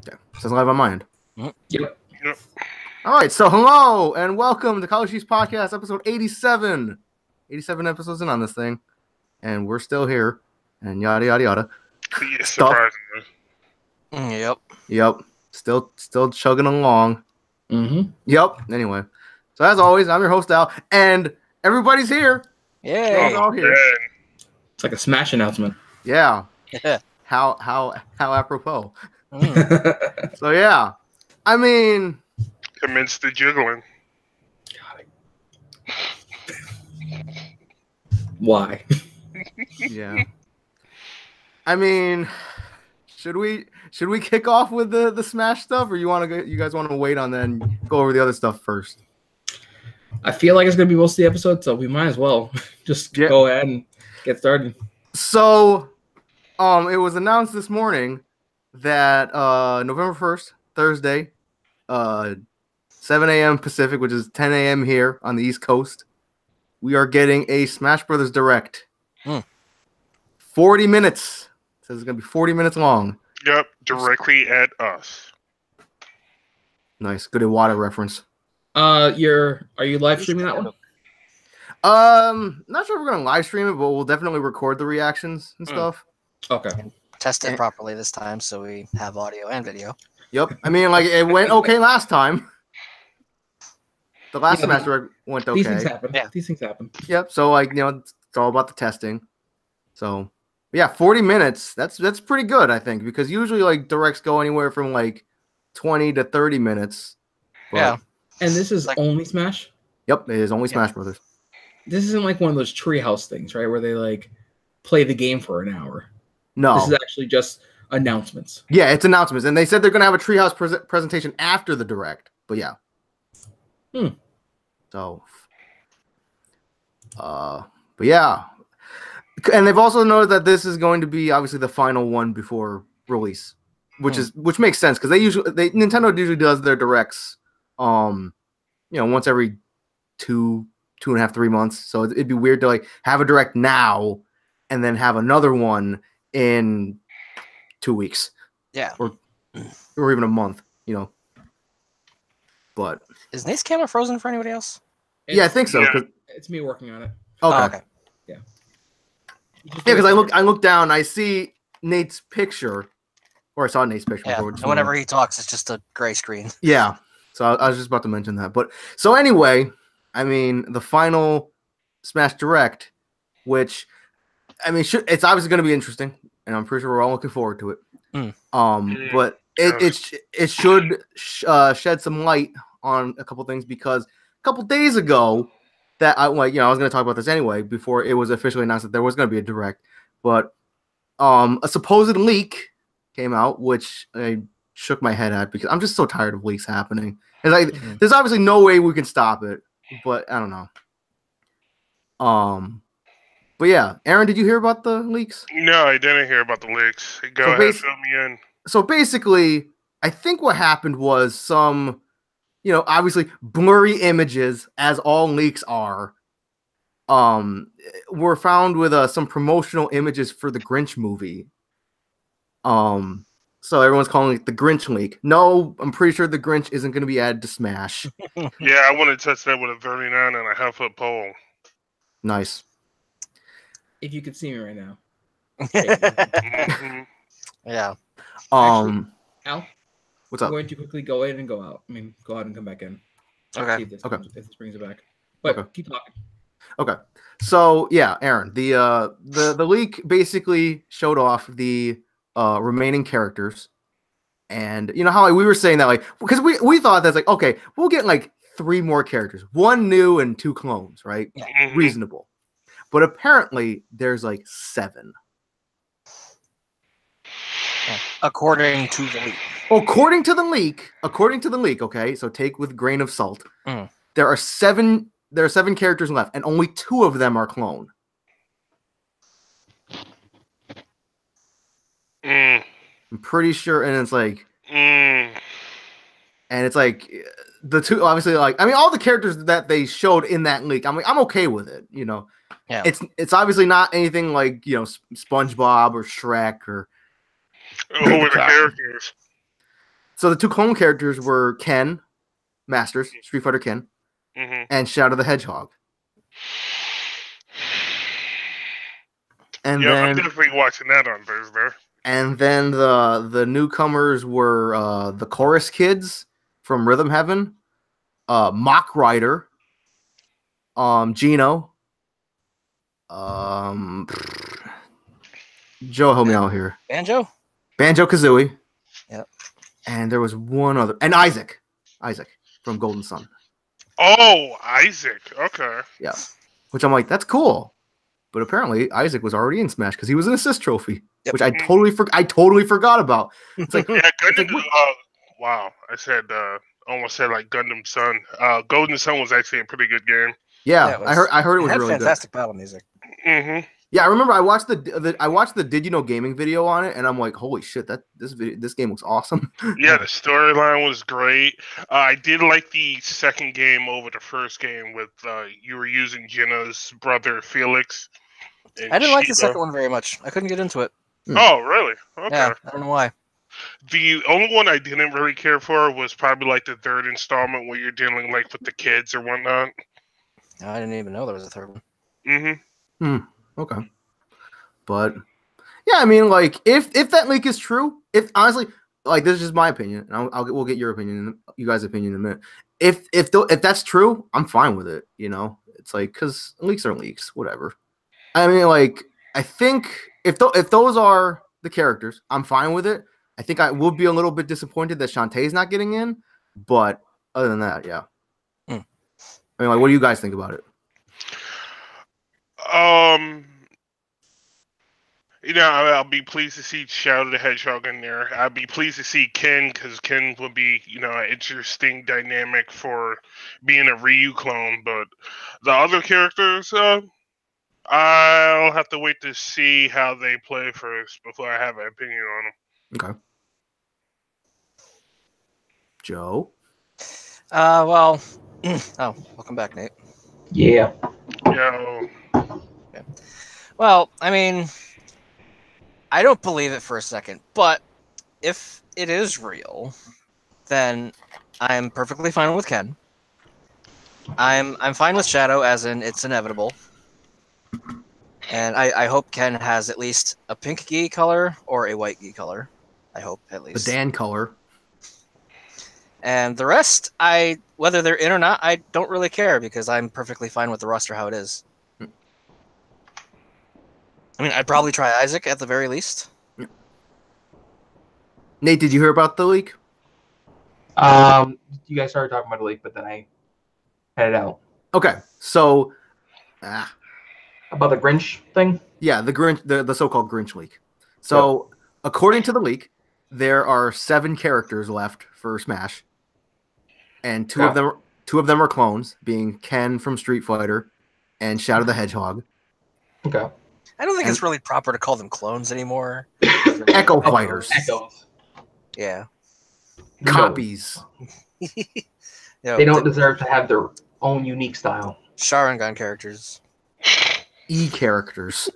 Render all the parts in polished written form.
Yeah, says live on my end. Yep. All right, so hello and welcome to College Cheese Podcast, episode 87. 87 episodes in on this thing, and we're still here, and yada yada yada. Yeah, surprisingly. Yep. Still chugging along. Mm-hmm. Yep. Anyway, so as always, I'm your host Al, and everybody's here. Yeah. All here. It's like a Smash announcement. Yeah. How apropos. So yeah, I mean, Commence the jiggling. Why? yeah. I mean, should we kick off with the Smash stuff, or you guys want to wait on that and go over the other stuff first? I feel like it's gonna be most of the episode, so we might as well just go ahead and get started. So, it was announced this morning that November 1st, Thursday, 7 a.m. Pacific, which is 10 a.m. here on the East Coast, we are getting a Smash Brothers Direct. 40 minutes. It says it's going to be 40 minutes long. Yep, directly at us. Nice. Good Iwata reference. Are you live streaming that one? Not sure if we're going to live stream it, but we'll definitely record the reactions and stuff. Okay. And test it properly this time so we have audio and video. Yep. I mean, like, it went okay last time. The last Smash Direct went okay. These things happen. Yeah. These things happen. Yep. So, like, it's all about the testing. So, yeah, 40 minutes. That's pretty good, I think, because usually, like, directs go anywhere from, like, 20 to 30 minutes. But, yeah. And this is only Smash? Yep, it is only Smash Brothers. This isn't like one of those treehouse things, right? Where they, like, play the game for an hour. No. This is actually just announcements. Yeah, it's announcements. And they said they're going to have a treehouse presentation after the direct. But, yeah. So, but yeah. And they've also noted that this is going to be obviously the final one before release, which makes sense because Nintendo usually does their directs, once every 2.5, 3 months. So it'd be weird to like have a direct now and then have another one in 2 weeks. Yeah. Or even a month, But is Nate's camera frozen for anybody else? I think so. Yeah. It's me working on it. Okay. Yeah. Yeah, because I look down, I see Nate's picture, or I saw Nate's picture. Yeah. And whenever he talks, it's just a gray screen. Yeah. So I was just about to mention that, but so anyway, I mean the final Smash Direct, which I mean it's obviously going to be interesting, and I'm pretty sure we're all looking forward to it. But it should shed some light on a couple things because a couple days ago that I was going to talk about this anyway before it was officially announced that there was going to be a direct, but a supposed leak came out which I shook my head at because I'm just so tired of leaks happening. And like there's obviously no way we can stop it, but I don't know. But yeah, Aaron, did you hear about the leaks? No, I didn't hear about the leaks. Go ahead, fill me in. So basically, I think what happened was some, obviously blurry images, as all leaks are, were found with some promotional images for the Grinch movie. So everyone's calling it the Grinch leak. No, I'm pretty sure the Grinch isn't going to be added to Smash. Yeah, I want to test that with a 39.5-foot pole. Nice. If you could see me right now. Yeah. Actually, Al? What's up? I'm going to quickly go in and go out. I mean, go out and come back in. Okay. See if this brings it back. But keep talking. Okay. So yeah, Aaron, the leak basically showed off the remaining characters, and you know how we were saying that because we thought that's okay, we'll get 3 more characters, 1 new and 2 clones, right? Yeah. Reasonable. But apparently there's 7. According to the leak. According to the leak, okay, so take with a grain of salt. There are 7 characters left, and only 2 of them are clone. I'm pretty sure, and it's and it's the 2 obviously all the characters that they showed in that leak. I'm okay with it, Yeah. It's obviously not anything SpongeBob or Shrek or who are the characters? So the two clone characters were Ken, Masters, Street Fighter Ken, and Shadow the Hedgehog. And then I'm definitely watching that on Thursday. And then the newcomers were the Chorus Kids from Rhythm Heaven, Mock Rider, Gino, Joe, help me out here. Banjo Kazooie. Yep. And there was one other, and Isaac from Golden Sun. Oh, Isaac. Okay. Yeah, which I'm like, that's cool, but apparently Isaac was already in Smash because he was an assist trophy, which I totally forgot about. It's like, yeah, Gundam. Wow, I said almost said like Gundam Sun. Golden Sun was actually a pretty good game. Yeah, I heard it was had really fantastic battle music. Mm-hmm. Yeah, I remember I watched the Did You Know Gaming video on it, and I'm like, holy shit, this game looks awesome. Yeah, the storyline was great. I did like the second game over the first game with you were using Jenna's brother Felix. I didn't like the second one very much. I couldn't get into it. Oh, really? Okay. Yeah, I don't know why. The only one I didn't really care for was probably like the third installment where you're dealing like with the kids or whatnot. I didn't even know there was a third one. Mm-hmm. Okay. But yeah, I mean, like if that leak is true, if honestly, like this is just my opinion, and we'll get your opinion, you guys' opinion in a minute. If that's true, I'm fine with it. You know, it's like because leaks are leaks, whatever. I mean, like I think if those are the characters, I'm fine with it. I think I will be a little bit disappointed that Shantae's not getting in, but other than that, yeah. I mean, like, what do you guys think about it? You know, I'll be pleased to see Shadow the Hedgehog in there. I'd be pleased to see Ken because Ken would be, you know, an interesting dynamic for being a Ryu clone. But the other characters, I'll have to wait to see how they play first before I have an opinion on them. Okay. Joe? Well, oh, welcome back, Nate. Yeah. Yeah. Okay. Well, I mean, I don't believe it for a second, but if it is real, then I'm perfectly fine with Ken. I'm fine with Shadow, as in it's inevitable. And I hope Ken has at least a pink gi color or a white gi color. I hope, at least. The Dan color. And the rest, whether they're in or not, I don't really care because I'm perfectly fine with the roster how it is. I mean, I'd probably try Isaac at the very least. Nate, did you hear about the leak? You guys started talking about the leak, but then I headed out. Okay, so About the Grinch thing? yeah, the Grinch, the so-called Grinch leak. So according to the leak, there are 7 characters left for Smash, and two of them are clones, being Ken from Street Fighter and Shadow the Hedgehog. Okay. I don't think it's really proper to call them clones anymore. Echo Fighters. Echoes. Yeah. Copies. They don't deserve to have their own unique style. Sharingan characters. E-characters.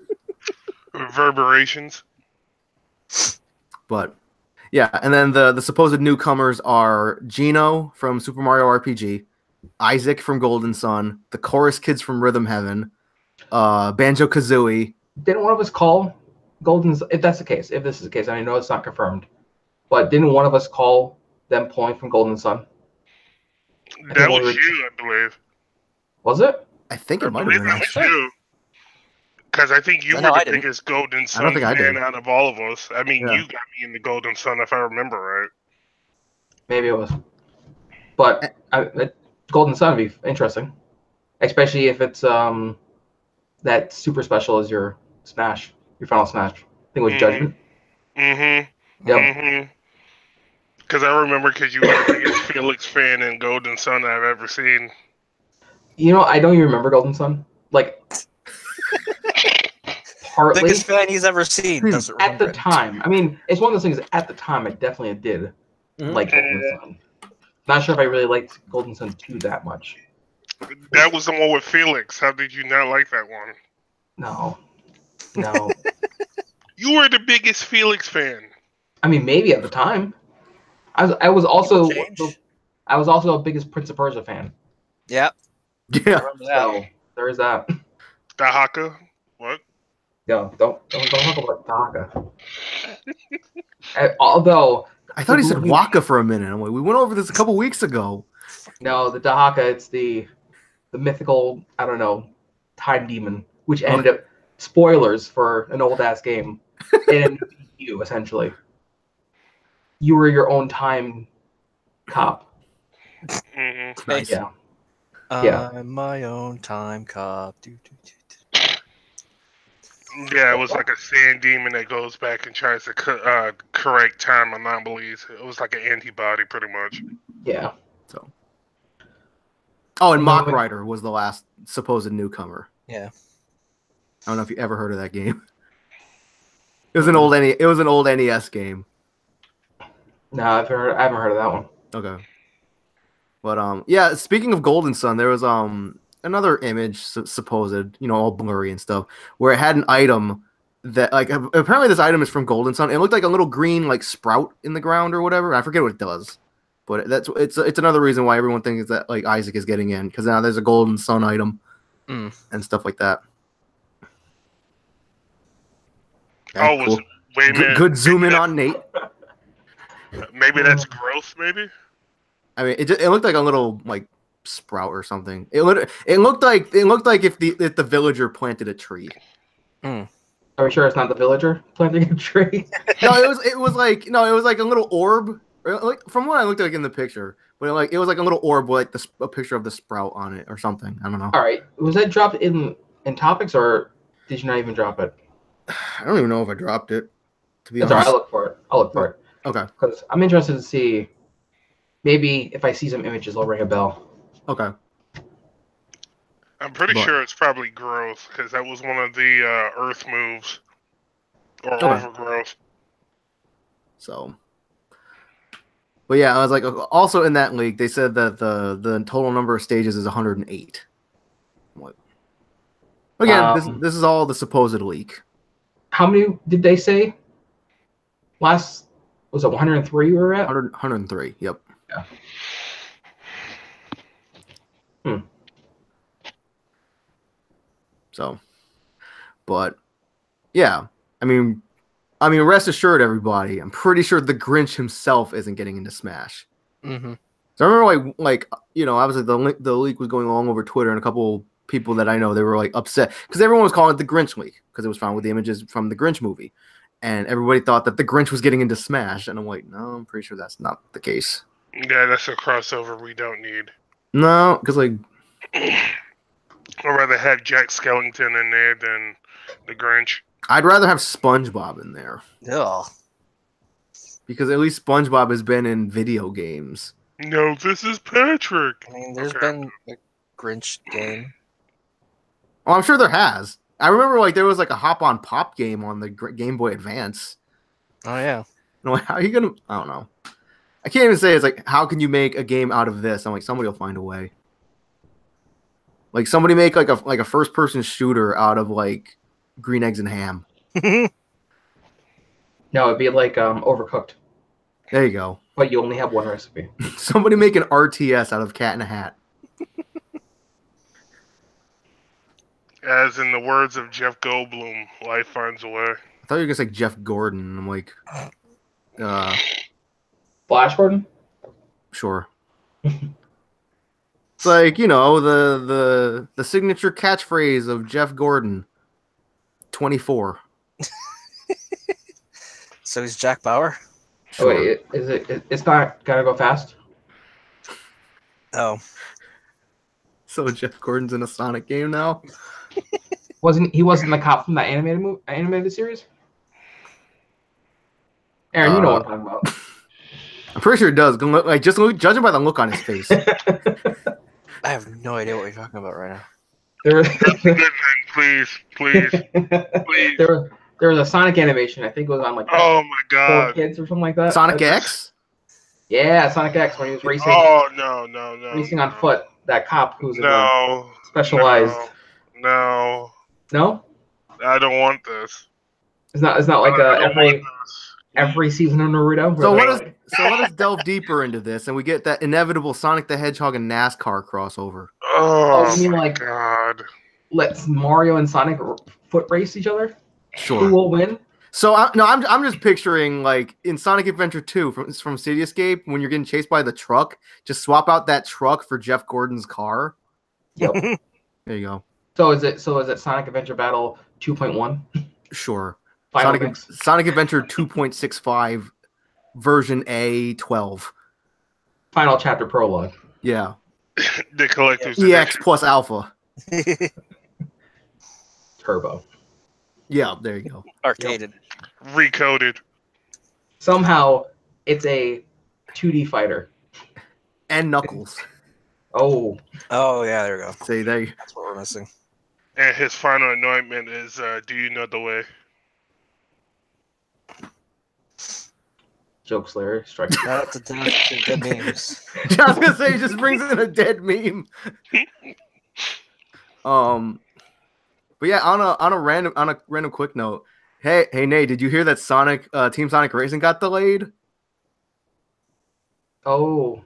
Reverberations. But yeah, and then the supposed newcomers are Gino from Super Mario RPG, Isaac from Golden Sun, the Chorus Kids from Rhythm Heaven, Banjo Kazooie. Didn't one of us call Golden's? If this is the case, I know it's not confirmed, but didn't one of us call them pulling from Golden Sun? That was you, I believe. Was it? I think it might have been. That was you. Because I think you were the biggest Golden Sun fan out of all of us. I mean, you got me in the Golden Sun, if I remember right. Maybe it was. But Golden Sun would be interesting. Especially if it's that super special is your Smash, your final Smash. I think it was Judgment. Mm-hmm. Yep. Mm-hmm. Because I remember you were the biggest Felix fan in Golden Sun I've ever seen. You know, I don't even remember Golden Sun. Like, partly. Biggest fan he's ever seen. At the time. I mean, it's one of those things, at the time, I definitely did like Golden Sun. Not sure if I really liked Golden Sun 2 that much. That was the one with Felix. How did you not like that one? No. You were the biggest Felix fan. I mean, maybe at the time. I was also change. I was also the biggest Prince of Persia fan. Yep. I Yeah. remember that. So there is that. Dahaka? What? No, don't talk about Dagger. Although I thought he said movie- Waka for a minute. I'm like, we went over this a couple weeks ago. no, the Dahaka, it's the mythical, I don't know, time demon, which ended up spoilers for an old ass game. It ended up being you essentially. You were your own time cop. Mm-hmm. Nice. Yeah. I'm my own time cop. Yeah, it was like a sand demon that goes back and tries to correct time anomalies. It was like an antibody, pretty much. Yeah. So. Oh, and No, Mock but- Rider was the last supposed newcomer. Yeah. I don't know if you ever heard of that game. It was an old NES game. No, I haven't heard of that one. Okay. But yeah, speaking of Golden Sun, there was another image supposed, all blurry and stuff, where it had an item that like apparently this item is from Golden Sun. It looked like a little green like sprout in the ground or whatever. I forget what it does. But it's another reason why everyone thinks that like Isaac is getting in, because now there's a Golden Sun item and stuff like that. Oh, cool. wait a minute. Good zoom in on Nate. Maybe that's growth, maybe? I mean, it looked like a little like sprout or something. It looked like if the villager planted a tree. Are we sure it's not the villager planting a tree? No, it was like a little orb. Like from what I looked like in the picture, but it was like a little orb with like a picture of the sprout on it or something. I don't know. All right. Was that dropped in topics, or did you not even drop it? I don't even know if I dropped it. To be That's all right. honest. I'll look for it. Okay. Because I'm interested to see. Maybe if I see some images, I'll ring a bell. Okay. I'm pretty sure it's probably growth, because that was one of the Earth moves. Or overgrowth. So. But yeah, I was like, also in that leak, they said that the total number of stages is 108. Again, this is all the supposed leak. How many did they say? Was it 103 we were at? 103, yep. Yeah. So, but yeah, I mean, rest assured, everybody, I'm pretty sure the Grinch himself isn't getting into Smash. Mm-hmm. So I remember, like obviously the leak was going along over Twitter, and a couple people that I know, they were like upset because everyone was calling it the Grinch leak because it was found with the images from the Grinch movie, and everybody thought that the Grinch was getting into Smash, and I'm like, no, I'm pretty sure that's not the case. Yeah, that's a crossover we don't need. No, because like. I'd rather have Jack Skellington in there than the Grinch. I'd rather have SpongeBob in there. Ugh. Because at least SpongeBob has been in video games. No, this is Patrick. I mean, there's been a Grinch game. Oh, I'm sure there has. I remember like there was like a Hop on Pop game on the Game Boy Advance. Oh yeah. I'm like, how are you gonna? I don't know. I can't even say it's like, how can you make a game out of this? I'm like, somebody will find a way. Like somebody make like a first person shooter out of like green eggs and ham. No, it'd be like Overcooked, There you go. but you only have one recipe. Somebody make an RTS out of Cat in a Hat. As in the words of Jeff Goldblum, life finds a way. I thought you were gonna say Jeff Gordon. I'm like, Flash Gordon? sure. It's like, the signature catchphrase of Jeff Gordon. 24. So he's Jack Bauer? Sure. Oh, wait, it's not Gotta Go Fast? Oh. So Jeff Gordon's in a Sonic game now? He wasn't the cop from that animated series? Aaron, you know what I'm talking about. I'm pretty sure it does. Like, judging by the look on his face. I have no idea what you're talking about right now. There, Good thing, please. there was a Sonic animation. I think it was on like Oh my 4 god. Kids or something like that. Sonic X? Yeah, Sonic X when he was racing. Oh no. Racing on foot. That cop who's in the No. specialized. No. No, I don't want this. it's not like I don't want this. every season of Naruto. So where what they, let us delve deeper into this, and we get that inevitable Sonic the Hedgehog and NASCAR crossover. Oh, you mean my like God. let's Mario and Sonic foot race each other? Sure. Who will win? So I'm just picturing like in Sonic Adventure 2 from City Escape when you're getting chased by the truck, just swap out that truck for Jeff Gordon's car. Yep. There you go. So is it Sonic Adventure Battle 2.1? Sure. Final mix? Sonic Adventure 2.65 version A12. Final chapter prologue. Yeah. The collector's EX edition. plus alpha. Turbo. Yeah, there you go. Arcaded. Recoded. Somehow it's a 2D fighter. And Knuckles. Oh, Oh yeah, there we go. Say there. That's what we're missing. And his final anointment is Do You Know the Way? Joke Slayer, strike. Shout out to dead memes. I was gonna say he just brings in a dead meme. But yeah, on a random quick note, hey Nate, did you hear that Sonic Team Sonic Racing got delayed? Oh,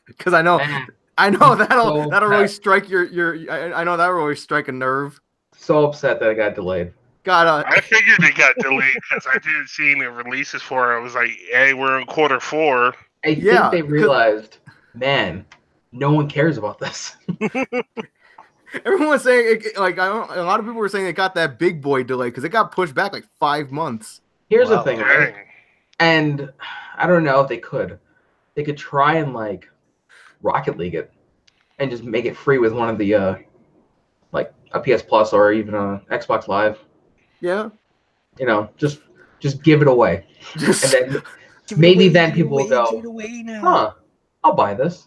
Because I know man. that'll So really upset. strike I know that'll really strike a nerve. So upset that it got delayed. I figured it got delayed because I didn't see any releases for it. I was like, hey, we're in quarter 4. I Yeah, think they 'cause- realized, man, no one cares about this. Everyone was saying a lot of people were saying it got that big boy delay because it got pushed back like 5 months. Here's the Wow. thing, right? Dang. And I don't know if they could. They could try and like Rocket League it and just make it free with one of the like a PS Plus or even a Xbox Live. Yeah. You know, just give it away. Just And then maybe then people will go, huh, I'll buy this.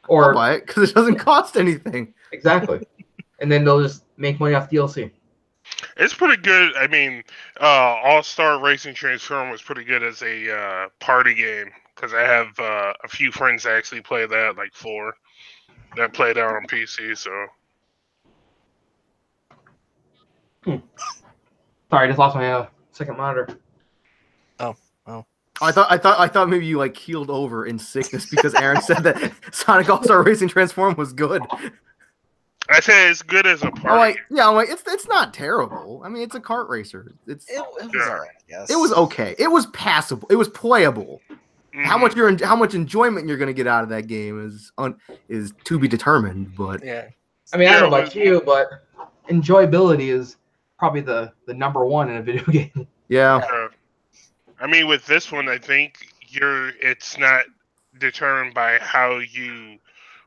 I'll Or buy it because it doesn't cost anything. exactly. And then they'll just make money off DLC. It's pretty good. I mean, All-Star Racing Transform was pretty good as a party game because I have a few friends that actually play that, like 4, that play that on PC. So Sorry, I just lost my second monitor. I thought maybe you like keeled over in sickness because Aaron said that Sonic All-Star Racing Transform was good. I say it's good as a party. I'm like it's not terrible. I mean, it's a kart racer. It was Yeah. alright, I guess. It was okay. It was passable. It was playable. How Mhm. much how much enjoyment you're gonna get out of that game is to be determined. But Yeah. I mean, I don't know Yeah, about you, but enjoyability is probably the number one in a video game. yeah, I mean, with this one, I think it's not determined by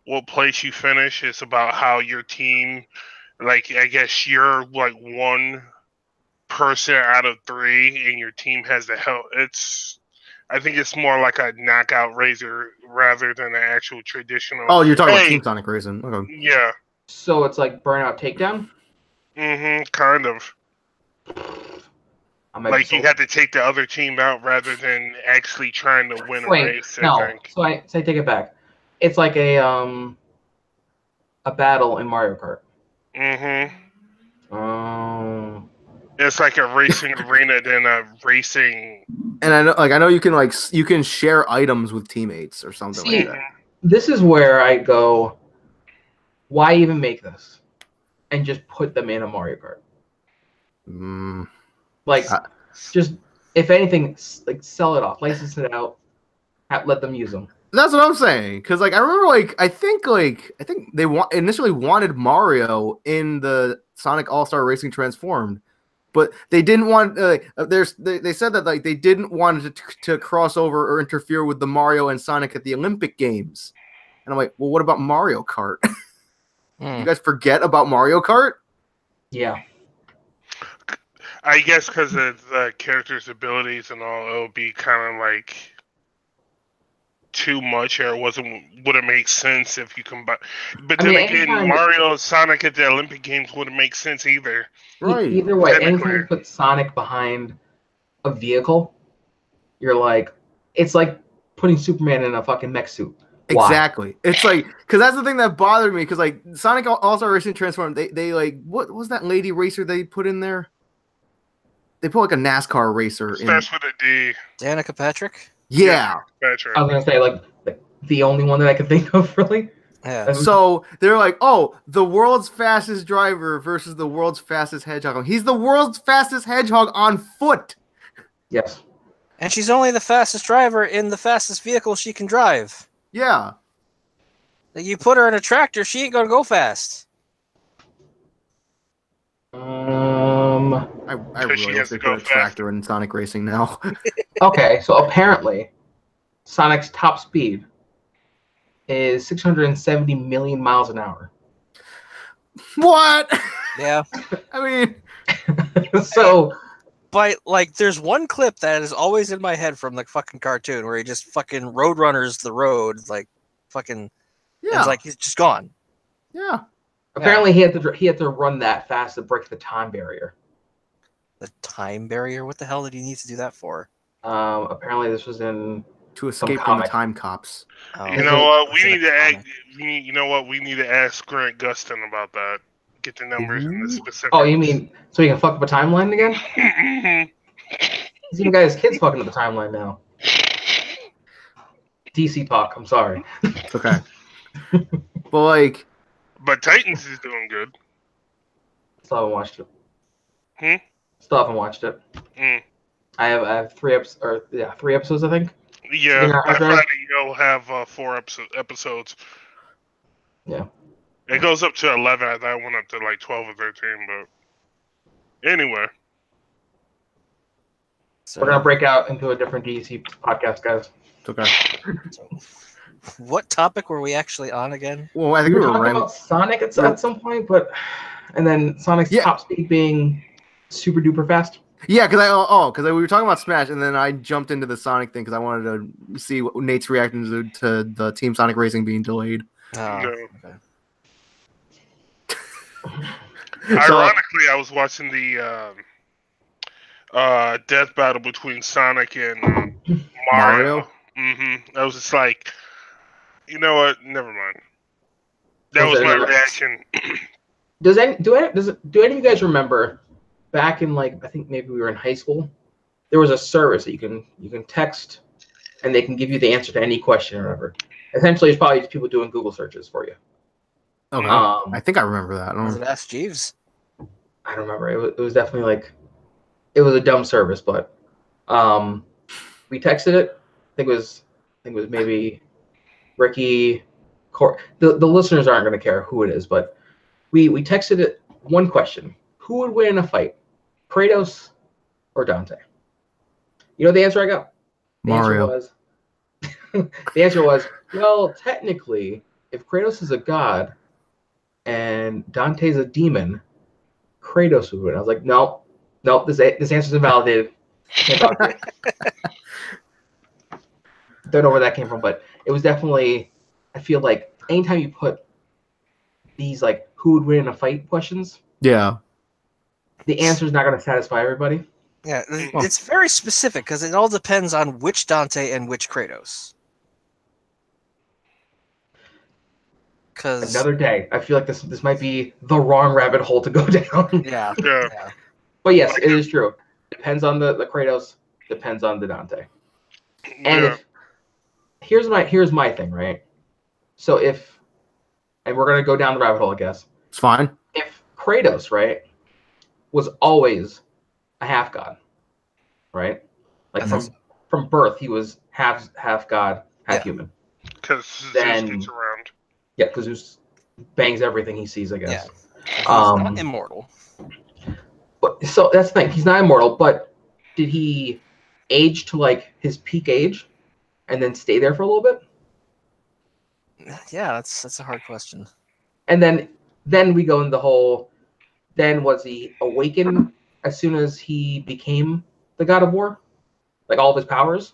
what place you finish. It's about how your team, like, I guess you're like one person out of 3 and your team has the help. I think it's more like a knockout razor rather than an actual traditional. Oh, you're talking about Hey, Team Sonic Racing. Okay. Yeah. So it's like Burnout Takedown. Kind of. I might Like be you sold. had to take the other team out rather than actually trying to win a Wait, race. I no. think. So I take it back. It's like a battle in Mario Kart. It's like a racing arena than a racing. And I know you can share items with teammates or something See, like that. this is where I go, why even make this? And just put them in a Mario Kart. Mm, Like, Uh, just, if anything, like sell it off, license it out, let them use them. that's what I'm saying. Because like I remember I think they initially wanted Mario in the Sonic All-Star Racing Transformed, but they didn't want. They said that like they didn't want it to cross over or interfere with the Mario and Sonic at the Olympic Games. And I'm like, well, what about Mario Kart? You guys forget about Mario Kart? Yeah. I guess because of the character's abilities and all, it would be kind of like too much, or wouldn't make sense if you combine. But I then mean, again, anytime- Mario and Sonic at the Olympic Games wouldn't make sense either. Right. Either way, anytime Technically. you put Sonic behind a vehicle, you're like, it's like putting Superman in a fucking mech suit. Why? Exactly. It's like because that's the thing that bothered me because like Sonic All-Star Racing Transformed, they like what was that lady racer they put in there? They put like a NASCAR racer in. Starts with a D. Danica Patrick? Yeah. Patrick. I was gonna say like the only one that I could think of really. Yeah. So they're like, oh, the world's fastest driver versus the world's fastest hedgehog. He's the world's fastest hedgehog on foot. Yes. And she's only the fastest driver in the fastest vehicle she can drive. Yeah. Like, you put her in a tractor, she ain't gonna go fast. I Because she really has wish they to go put a tractor in Sonic Racing now. Okay, so apparently, Sonic's top speed is 670 million miles an hour. What? Yeah. I mean, So But, like, there's one clip that is always in my head from the fucking cartoon where he just fucking roadrunners the road, like, fucking, and yeah, it's like he's just gone. yeah. apparently he had to run that fast to break the time barrier. The time barrier? What the hell did he need to do that for? Apparently this was in To escape from the comic. time cops. Oh, You know what? We it's in a need to comic. you know what? We need to ask Grant Gustin about that. Get the numbers and the specifics. Oh, you mean so he can fuck up a timeline again? Mhm. He's even got his kids fucking up the timeline now. DC talk. I'm sorry. It's okay. But like, But Titans is doing good. Still haven't watched it. Hmm? Still haven't watched it. Mm. I have three episodes I think. Yeah, Yeah, by okay. Friday you'll have 4 episodes. Yeah. It goes up to 11. I thought it went up to like 12 or 13, but anyway. So, We're gonna break out into a different DC podcast, guys. it's okay. so what topic were we actually on again? Well, I think We we were were talking ram- about Sonic at some point, but and then Sonic's Yeah. top speed being super duper fast. Yeah, because we were talking about Smash, and then I jumped into the Sonic thing because I wanted to see what Nate's reaction to the Team Sonic Racing being delayed. Oh, No. okay. Ironically, I was watching the death battle between Sonic and Mario. I was just like, you know what? Never mind. That was my reaction. Do any of you guys remember back in like I think maybe we were in high school? There was a service that you can text, and they can give you the answer to any question or whatever. Essentially, it's probably just people doing Google searches for you. Okay, Um, I think I remember that. I don't Was know. it Ask Jeeves? I don't remember. It was definitely like it was a dumb service, but we texted it. I think it was maybe Ricky. The listeners aren't going to care who it is, but we texted it one question: who would win in a fight, Kratos or Dante? You know the answer I got? Mario. The answer was well, technically, if Kratos is a god and Dante's a demon, Kratos would win. I was like, no, this answer's invalidated. Can't talk to you. Don't know where that came from, but it was definitely. I feel like anytime you put these like who would win in a fight questions, Yeah. the answer is not going to satisfy everybody. Yeah, it's very specific because it all depends on which Dante and which Kratos. Because Another day. I feel like this might be the wrong rabbit hole to go down. yeah, Yeah. yeah. But yes, it is true. Depends on the Kratos. Depends on the Dante. And Yeah. here's my thing, right? So and we're gonna go down the rabbit hole, I guess. It's fine. If Kratos, right, was always a half god, right? Like I think from birth, he was half god, half Yeah. human. Because Zeus Then- gets around. Yeah, because Zeus bangs everything he sees, I guess. He's Um, not immortal. But so that's the thing. He's not immortal, but did he age to like his peak age, and then stay there for a little bit? Yeah, that's a hard question. And then we go into the whole. Then was he awakened as soon as he became the god of war, like all of his powers,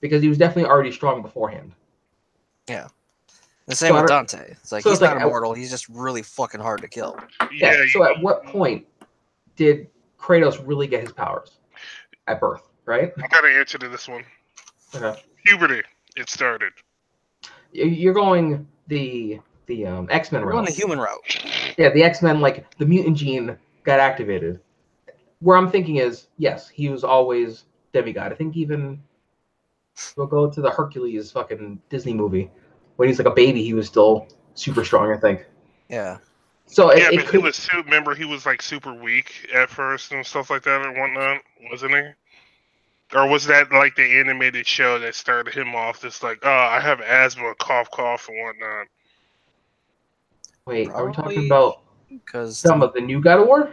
because he was definitely already strong beforehand. The same So with I Dante. It's like so he's it's not like- immortal. He's just really fucking hard to kill. Yeah. Yeah. So at what point did Kratos really get his powers? At birth, right? I got an answer to this one. Okay. Puberty. It started. You're going the X-Men We're on route. the human route. Yeah, the X-Men, like the mutant gene got activated. Where I'm thinking is, yes, he was always demigod. I think even We'll go to the Hercules fucking Disney movie. When he's like a baby, he was still super strong, I think. Yeah. So Yeah, it but could. he was too. Remember, he was like super weak at first and stuff like that and whatnot, wasn't he? Or was that like the animated show that started him off? Just like, oh, I have asthma, cough, cough, and whatnot. Wait, are we talking Probably about because the new God of War?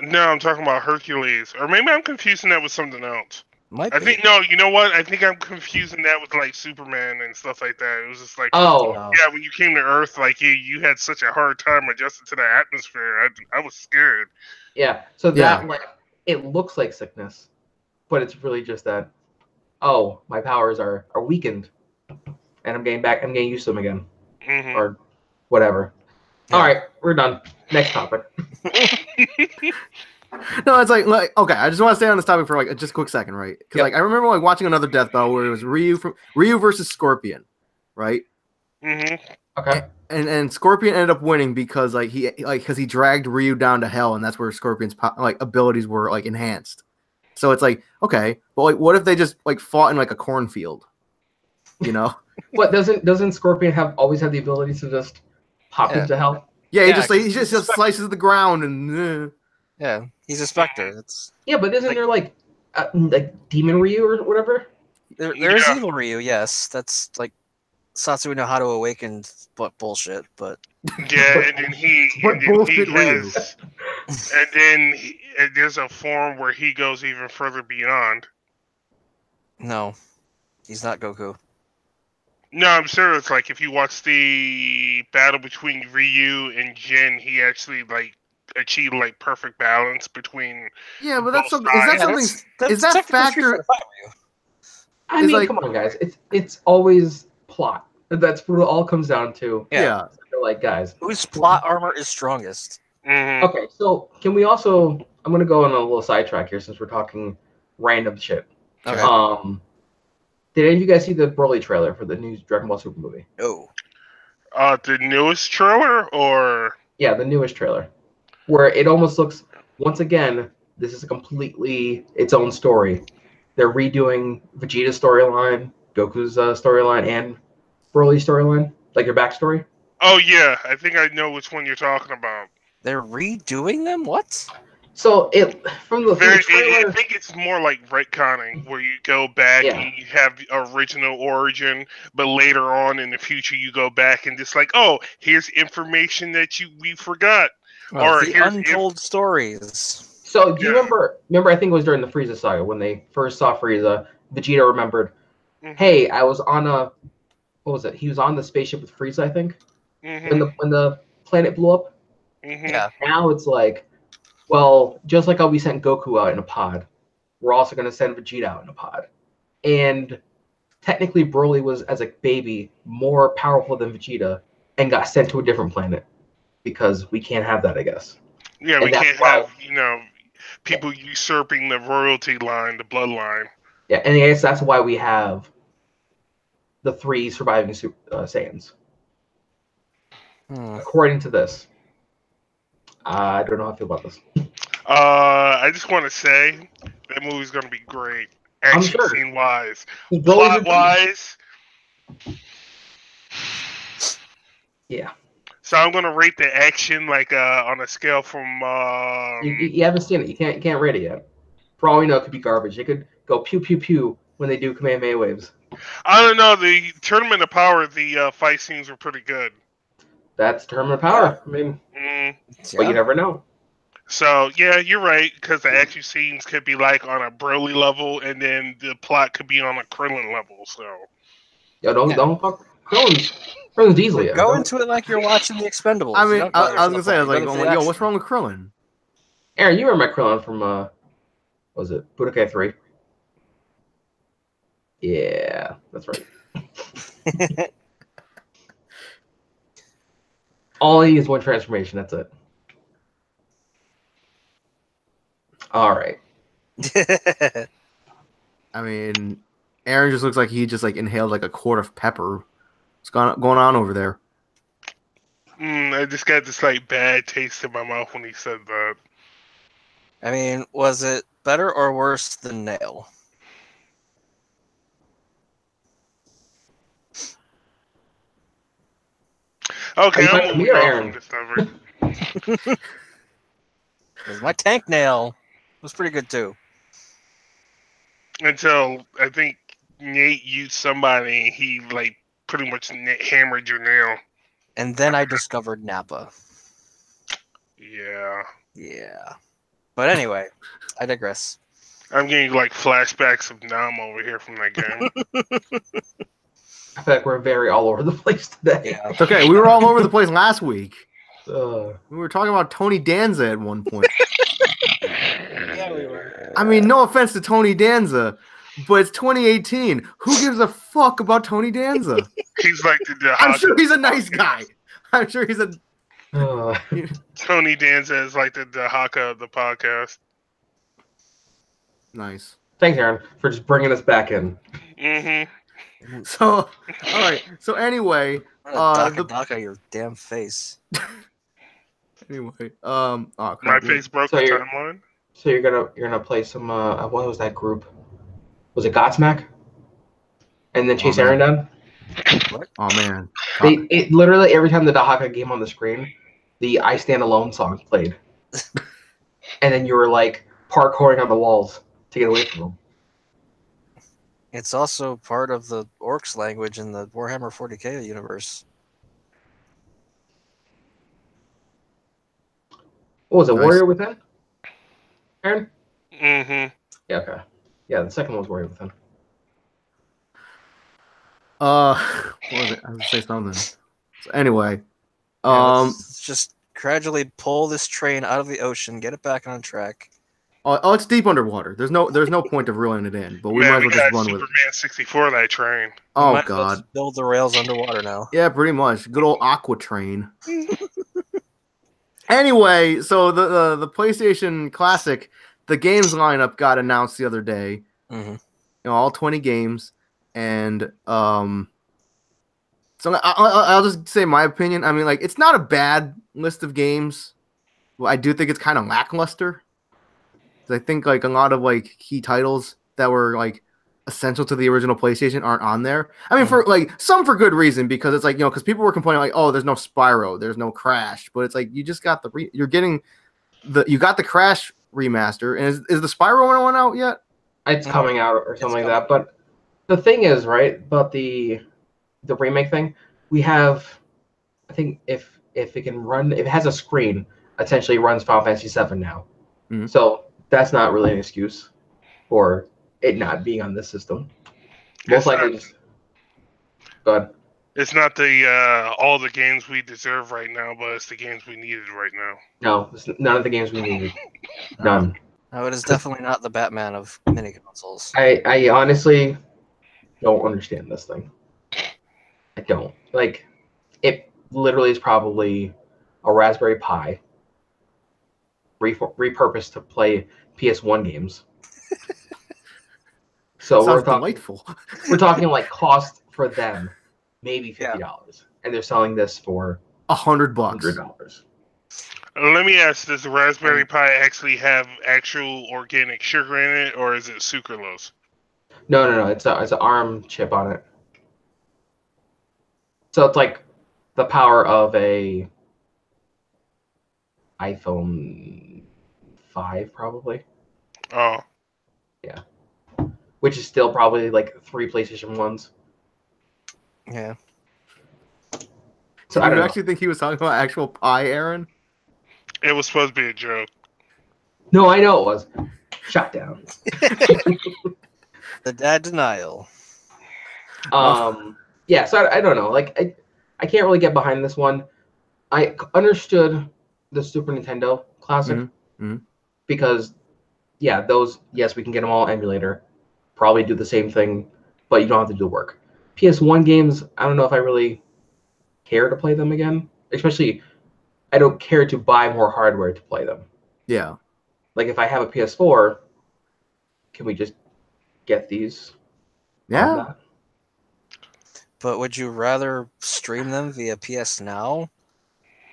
No, I'm talking about Hercules, or maybe I'm confusing that with something else. might I be. think no. You know what? I think I'm confusing that with like Superman and stuff like that. It was just like, Oh, No. yeah, when you came to Earth, like you had such a hard time adjusting to the atmosphere. I was scared. yeah. So Yeah. that like it looks like sickness, but it's really just that. Oh, my powers are weakened, and I'm getting used to them again, Hmm or whatever. Yeah. All right, we're done. Next topic. No, it's like okay. I just want to stay on this topic for like just a quick second, right? Because Yep. like I remember like watching another death battle where it was Ryu versus Scorpion, right? hmm Okay. And Scorpion ended up winning because because he dragged Ryu down to hell, and that's where Scorpion's abilities were like enhanced. So it's like okay, but like what if they just like fought in like a cornfield, you know? What doesn't Scorpion always have the ability to just pop Yeah. into hell? Yeah, Yeah, he 'cause just he's slices the ground and Yeah, he's a specter. It's Yeah, but isn't there like Demon Ryu or whatever? there is Yeah. evil Ryu. Yes, that's like Satsui no How to Awaken, but bullshit. But Yeah, and then What bullshit Ryu? has, and then and there's a form where he goes even further beyond. no, he's not Goku. No, I'm serious. Like if you watch the battle between Ryu and Jin, he actually like achieved like perfect balance between. Yeah, but that's Both something. Is that sides. something? Is that technically Street factor? Fighter Ryu. I It's mean, like- come on, guys. It's always plot. That's what it all comes down to. Yeah. They're like, guys. Whose plot armor is strongest? Mhm. Okay, so can we also? I'm gonna go on a little sidetrack here since we're talking random shit. Okay. Did any of you guys see the Broly trailer for the new Dragon Ball Super movie? No. The newest trailer, or Yeah, the newest trailer, where it almost looks. Once again, this is a completely its own story. They're redoing Vegeta's storyline, Goku's storyline, and Broly's storyline, like your backstory. oh yeah, I think I know which one you're talking about. They're redoing them? What? So it from the I trailer. think it's more like retconning, where you go back Yeah. and you have the original origin, but later on in the future you go back and just like, oh, here's information that we forgot, or the here's untold stories. So do you Yeah. remember? Remember, I think it was during the Frieza saga when they first saw Frieza. Vegeta remembered, Mhm. hey, I was on a what was it? He was on the spaceship with Frieza, I think, Mhm. when the planet blew up. Mhm. Yeah. Now it's like, well, just like how we sent Goku out in a pod, we're also going to send Vegeta out in a pod. And technically, Broly was, as a baby, more powerful than Vegeta and got sent to a different planet because we can't have that, I guess. Yeah, And we that's can't why- have people usurping the royalty line, the bloodline. Yeah, and I guess that's why we have the 3 surviving Saiyans. According to this. I don't know how I feel about this. I just want to say that movie's gonna be great, I'm action sure. scene wise, Broly's plot a dude. wise. Yeah. So I'm gonna rate the action like on a scale from You haven't seen it. You can't rate it yet. For all we know, it could be garbage. It could go pew pew pew when they do Kamehameha waves. I don't know, the Tournament of Power, the fight scenes were pretty good. That's Tournament of Power. I mean, but you never know. So yeah, you're right, because the action scenes could be like on a Broly level, and then the plot could be on a Krillin level. So Yo, don't fuck Krillin's Diesel yet. Go into it like you're watching The Expendables. I You mean, don't I go was there for gonna the say, I was plot, like, you go going, there for yo, the what's action. wrong with Krillin? Aaron, you remember my Krillin from what was it Budokai 3? Yeah, that's right. All I need is one transformation. That's it. All right. I mean, Aaron just looks like he just like inhaled like a quart of pepper. What's going on over there? I just got this like bad taste in my mouth when he said that. I mean, was it better or worse than Nail? Okay, Are you I'm talking to moving me or on Aaron? from this number. Because my tank nail was pretty good too. Until I think Nate used somebody, he like pretty much hammered your nail. And then I discovered Nappa. Yeah. Yeah. But anyway, I digress. I'm getting like flashbacks of Nam over here from that game. I feel like we're very all over the place today. Yeah. It's okay. We were all over the place last week. Uh, We were talking about Tony Danza at one point. Yeah, we were. I mean, no offense to Tony Danza, but it's 2018. Who gives a fuck about Tony Danza? He's like the I'm sure he's a nice guy. I'm sure he's a. Tony Danza is like the Haka of the podcast. Nice. Thanks, Aaron, for just bringing us back in. Mm-hmm. So, all right. So anyway, Daka your damn face. anyway, oh crap. My face broke So the you're- timeline. So you're gonna play some what was that group? Was it Godsmack? And then chase man. Aaron down? Oh man. It literally every time the Dahaka game on the screen, the I Stand Alone song played. And then you were like parkouring on the walls to get away from them. It's also part of the Orcs language in the Warhammer 40k universe. What was it, Nice. Warrior Within? Aaron? Mm-hmm. Yeah, okay. Yeah, the second one was Warrior Within. What was it? I was gonna say something. So anyway, Let's just gradually pull this train out of the ocean, get it back on track. oh, it's deep underwater. There's no point of reeling it in, but we Man, might as we well just got run Superman with it. 64 that train. Oh Might as well god. just build the rails underwater now. Yeah, pretty much. Good old Aqua Train. Anyway, so the PlayStation Classic, the games lineup got announced the other day. Mm-hmm. You know, all 20 games, and so I'll just say my opinion. I mean, like, it's not a bad list of games. Well, I do think it's kind of lackluster. 'Cause I think like a lot of like key titles that were like essential to the original PlayStation aren't on there. I mean, for like some for good reason, because it's like, you know, because people were complaining like, oh, there's no Spyro, there's no Crash, but it's like you just got you got the Crash remaster, and is the Spyro one out yet? It's coming out or something like coming. that. But the thing is, right, about the remake thing, we have, I think if it can run, if it has a screen, essentially runs Final Fantasy VII now. Mhm. So that's not really an excuse for it not being on this system. Most likely just go ahead. It's not the all the games we deserve right now, but it's the games we needed right now. No, it's none of the games we needed. None. No, it is definitely not the Batman of mini consoles. I honestly don't understand this thing. I don't. Like, it literally is probably a Raspberry Pi repurposed to play PS1 games. So Sounds delightful. we're talking like cost for them, maybe $50, and they're selling this for $100. $100. Let me ask: does the Raspberry Pi actually have actual organic sugar in it, or is it sucralose? No. It's an ARM chip on it. So it's like the power of a iPhone 5, probably. Oh, Which is still probably like 3 PlayStation 1s. Yeah. So Did I don't you know. actually think he was talking about actual pie, Aaron? it was supposed to be a joke. No, I know it was. Shot down. The dad denial. Yeah, so I don't know. Like, I can't really get behind this one. I understood the Super Nintendo Classic Mhm. because, yeah, those, yes, we can get them all emulator. Probably do the same thing, but you don't have to do the work. PS1 games, I don't know if I really care to play them again. Especially, I don't care to buy more hardware to play them. Yeah. Like, if I have a PS4, can we just get these? on Yeah. that? But would you rather stream them via PS Now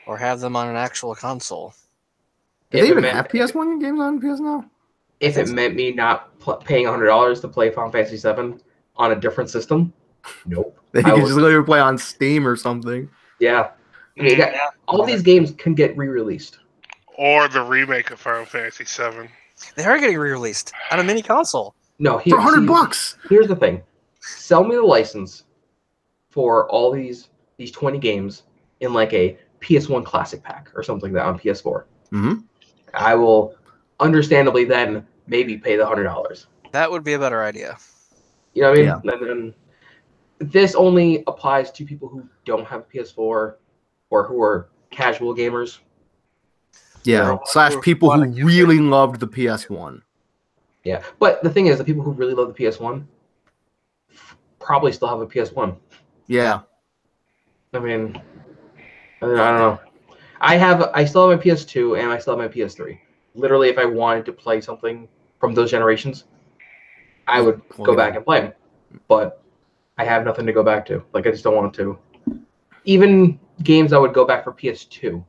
or have them on an actual console? Do If they it even meant- have PS1 games on PS Now? If it meant me not paying $100 to play Final Fantasy VII on a different system, nope. They I could would- just literally play on Steam or something. Yeah, I mean, all these games can get re-released. Or the remake of Final Fantasy VII. They are getting re-released on a mini console. No, For $100. Here's the thing: sell me the license for all these 20 games in like a PS1 Classic Pack or something like that on PS4. Mm-hmm. I will, understandably, then maybe pay the $100. That would be a better idea. You know what I mean? Yeah. And then this only applies to people who don't have a PS4 or who are casual gamers. Yeah. / people who really loved the PS1. Yeah, but the thing is, the people who really love the PS1 probably still have a PS1. Yeah. I mean, I don't know. I still have my PS2 and I still have my PS3. Literally, if I wanted to play something from those generations, I would go back and play them. But I have nothing to go back to. Like, I just don't want to. Even games I would go back for PS2,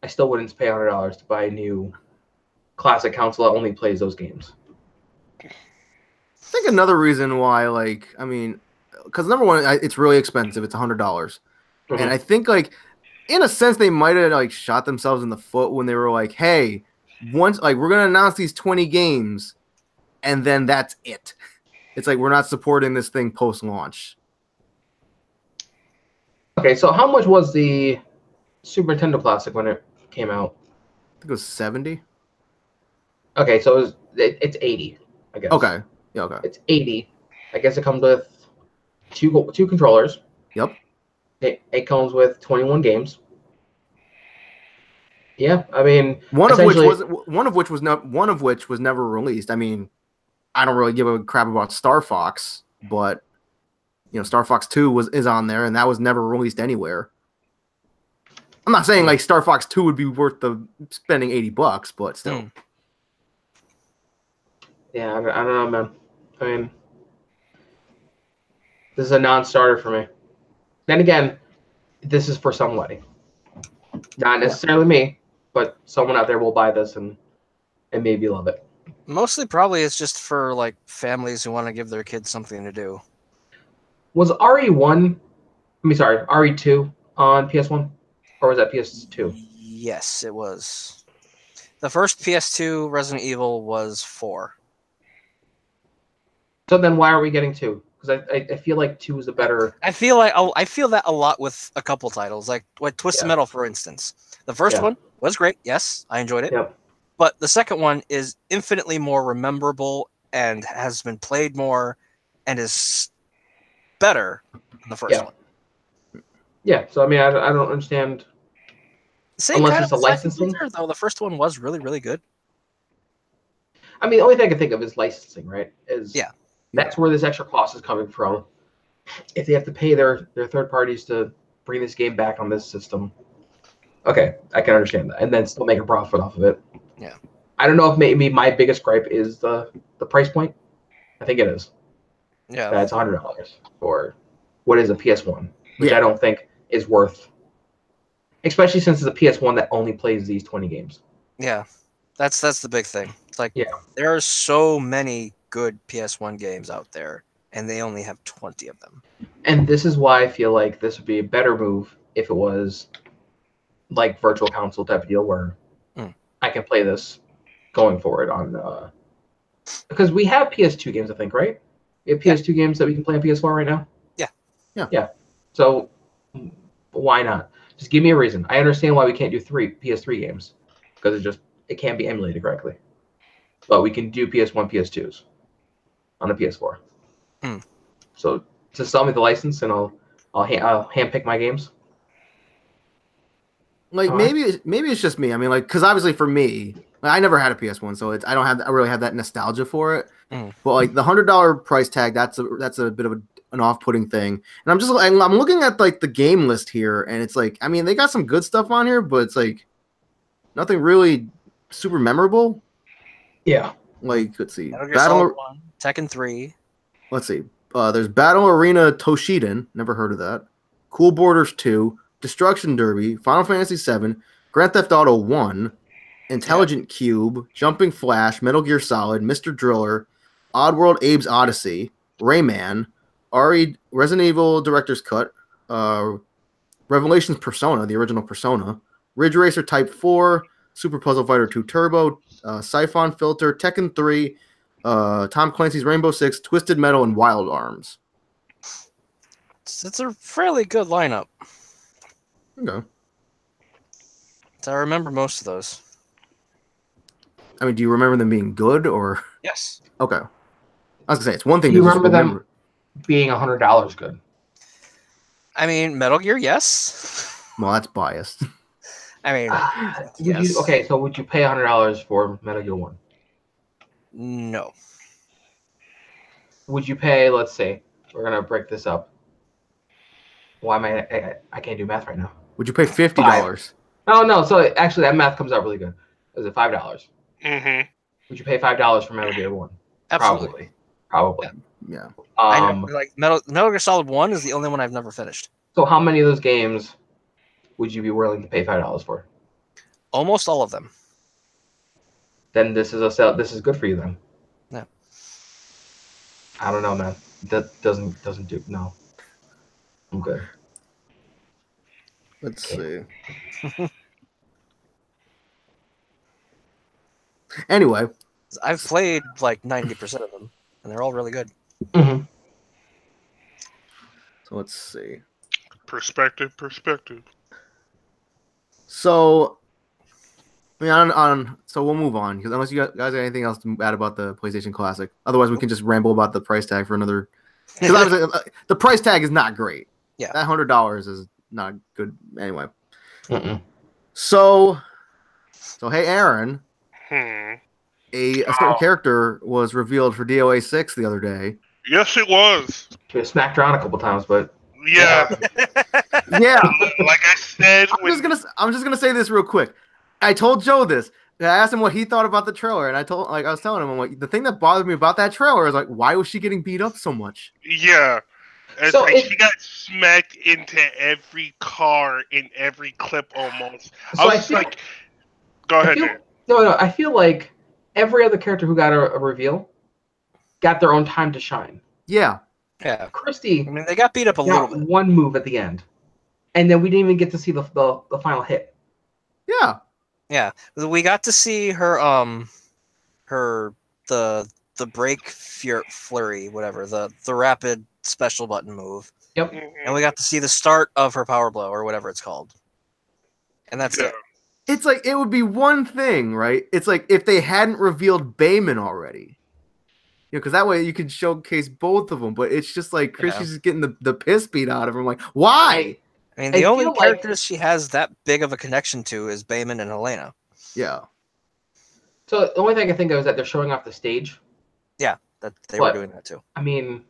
I still wouldn't pay $100 to buy a new classic console that only plays those games. I think another reason why, like, I mean, because number one, it's really expensive. It's $100, Mm-hmm. and I think, like, in a sense, they might have like shot themselves in the foot when they were like, "Hey, once like we're gonna announce these 20 games, and then that's it." It's like we're not supporting this thing post-launch. Okay, so how much was the Superintendent Classic when it came out? I think it was 70. Okay, so it's 80, I guess. Okay. Yeah. Okay. It's 80. I guess it comes with two controllers. Yep. It comes with 21 games. Yeah, I mean, one of which was never released. I mean, I don't really give a crap about Star Fox, but you know, Star Fox 2 is on there, and that was never released anywhere. I'm not saying like Star Fox 2 would be worth the spending $80, but still. Yeah, I don't know, man. I mean, this is a non-starter for me. Then again, this is for somebody. Not necessarily me, but someone out there will buy this and maybe love it. Mostly probably it's just for like families who want to give their kids something to do. Was RE2 on PS1? Or was that PS2? Yes, it was. The first PS2 Resident Evil was 4. So then why are we getting 2? Because I feel like 2 is the better... I feel that a lot with a couple titles, like Twisted Metal, for instance. The first one was great. Yes, I enjoyed it. Yep. But the second one is infinitely more memorable and has been played more and is better than the first one. Yeah, so I mean, I don't understand. Unless it's a licensing. Though the first one was really, really good. I mean, the only thing I can think of is licensing, right? That's where this extra cost is coming from. If they have to pay their third parties to bring this game back on this system, okay, I can understand that, and then still make a profit off of it. Yeah. I don't know if maybe my biggest gripe is the price point. I think it is. Yeah. That's $100 for what is a PS1, which I don't think is worth, especially since it's a PS1 that only plays these 20 games. Yeah, that's the big thing. It's like there are so many good PS1 games out there, and they only have 20 of them. And this is why I feel like this would be a better move if it was like virtual console type of deal where I can play this going forward on because we have PS2 games, I think, right? We have PS2 games that we can play on PS4 right now. Yeah. So why not? Just give me a reason. I understand why we can't do PS3 games because it can't be emulated correctly. But we can do PS1, PS2s on a PS4. So just sell me the license and I'll handpick my games. Like maybe it's just me. I mean, like, because obviously for me, I never had a PS1, so I don't really have that nostalgia for it. But like the $100 price tag, that's a bit of an off-putting thing. And I'm looking at like the game list here, and it's like, I mean, they got some good stuff on here, but it's like nothing really super memorable. Yeah. Like, let's see, Battle 1, Tekken 3. Let's see. There's Battle Arena Toshiden, never heard of that. Cool Borders 2, Destruction Derby, Final Fantasy 7, Grand Theft Auto 1, Intelligent Cube, Jumping Flash, Metal Gear Solid, Mr. Driller, Oddworld Abe's Odyssey, Rayman, Resident Evil Director's Cut, Revelations Persona, the original Persona, Ridge Racer Type 4, Super Puzzle Fighter 2 Turbo, Siphon Filter, Tekken 3, Tom Clancy's Rainbow Six, Twisted Metal, and Wild Arms. It's a fairly good lineup. Okay. So I remember most of those. I mean, do you remember them being good or? Yes. Okay. I was gonna say it's one thing Do you to just remember them- remember. Being $100 good. I mean, Metal Gear, yes. Well, that's biased. I mean, yes. So would you pay $100 for Metal Gear 1? No. Would you pay, let's say, we're going to break this up. Why am I can't do math right now. Would you pay $50? Oh, no. So actually, that math comes out really good. Is it $5? Mm-hmm. Would you pay $5 for Metal Gear 1? Absolutely. Probably. Yeah. I know, like Metal Gear Solid 1 is the only one I've never finished. So how many of those games would you be willing to pay $5 for? Almost all of them. Then this is good for you then. Yeah. I don't know, man. That doesn't do no. I'm good. Let's see. Anyway, I've played like 90% of them, and they're all really good. Mm-hmm. so let's see. Perspective. So, I mean, so we'll move on because unless you guys have anything else to add about the PlayStation Classic, otherwise we can just ramble about the price tag for another. Because obviously, the price tag is not great. Yeah, that $100 is not good anyway. Mm-mm. So hey, Aaron, Hmm. a certain character was revealed for DOA 6 the other day. Yes, it was. We smacked around a couple times, but Yeah. Yeah. Like I said, I'm just gonna say this real quick. I told Joe this. I asked him what he thought about the trailer, and I was telling him, I'm like, the thing that bothered me about that trailer is like, why was she getting beat up so much? Yeah. It's So like she got smacked into every car in every clip almost. So I was like, go ahead, man. No. I feel like every other character who got a reveal got their own time to shine. Yeah. Yeah. Christy I mean, they got beat up a little got bit. one move at the end, and then we didn't even get to see the final hit. Yeah. Yeah, we got to see her the break flurry, whatever, the rapid special button move, Yep. and we got to see the start of her power blow or whatever it's called, and that's it. It's like it would be one thing, right? It's like if they hadn't revealed Bayman already, because that way you could showcase both of them. But it's just like Chrissy's just getting the piss beat out of her. I'm like, why? I mean, the only feel characters she has that big of a connection to is Bayman and Helena. Yeah. So the only thing I can think of is that they're showing off the stage. Yeah, that they were doing that too. I mean,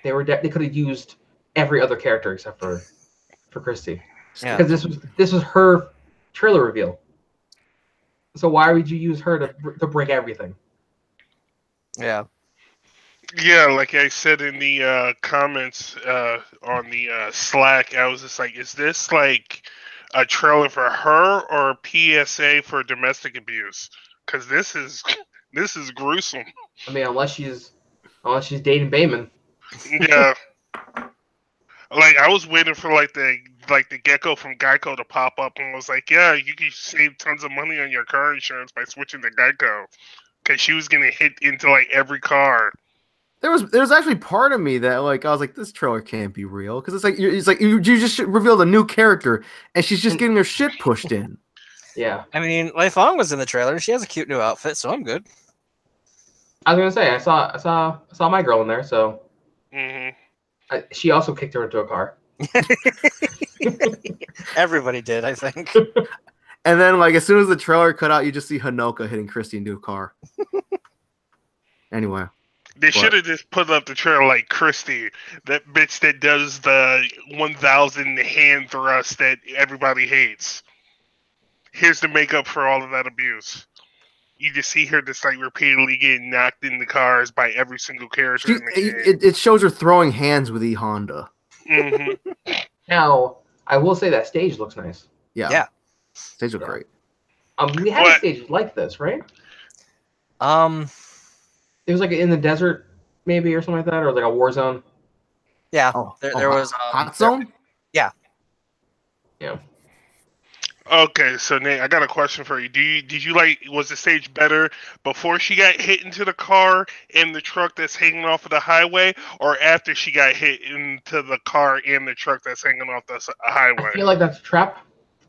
they could have used every other character except for Christy. Yeah. Because this was her trailer reveal. So why would you use her to break everything? Yeah. Yeah, like I said in the comments on the Slack, I was just like, is this like a trailer for her or a PSA for domestic abuse? Because this is gruesome. I mean, unless she's dating Bayman. Yeah. Like I was waiting for the gecko from Geico to pop up and was like, yeah, you can save tons of money on your car insurance by switching to Geico. Because she was gonna hit into like every car. There was actually part of me that I was like, this trailer can't be real because it's like you just revealed a new character and she's just getting her shit pushed in. Yeah. I mean, Lei Fong was in the trailer and she has a cute new outfit, so I'm good. I was gonna say I saw my girl in there, so she also kicked her into a car. Everybody did, I think. And then as soon as the trailer cut out, you just see Hanoka hitting Christy into a car. Anyway. They should have just put up the trailer like Christy, that bitch that does the 1,000 hand thrust that everybody hates. Here's the makeup for all of that abuse. You just see her just repeatedly getting knocked in the cars by every single character in the game. It shows her throwing hands with E Honda. Mm-hmm. Now, I will say that stage looks nice. Yeah. Stage look great. We had a stage like this, right? It was in the desert, maybe, or something like that, or a war zone. Yeah, there was Hot Zone. Yeah, Yeah. Okay, so Nate, I got a question for you. Did you like, was the stage better before she got hit into the car in the truck that's hanging off of the highway, or after she got hit into the car in the truck that's hanging off the highway? I feel like that's a trap,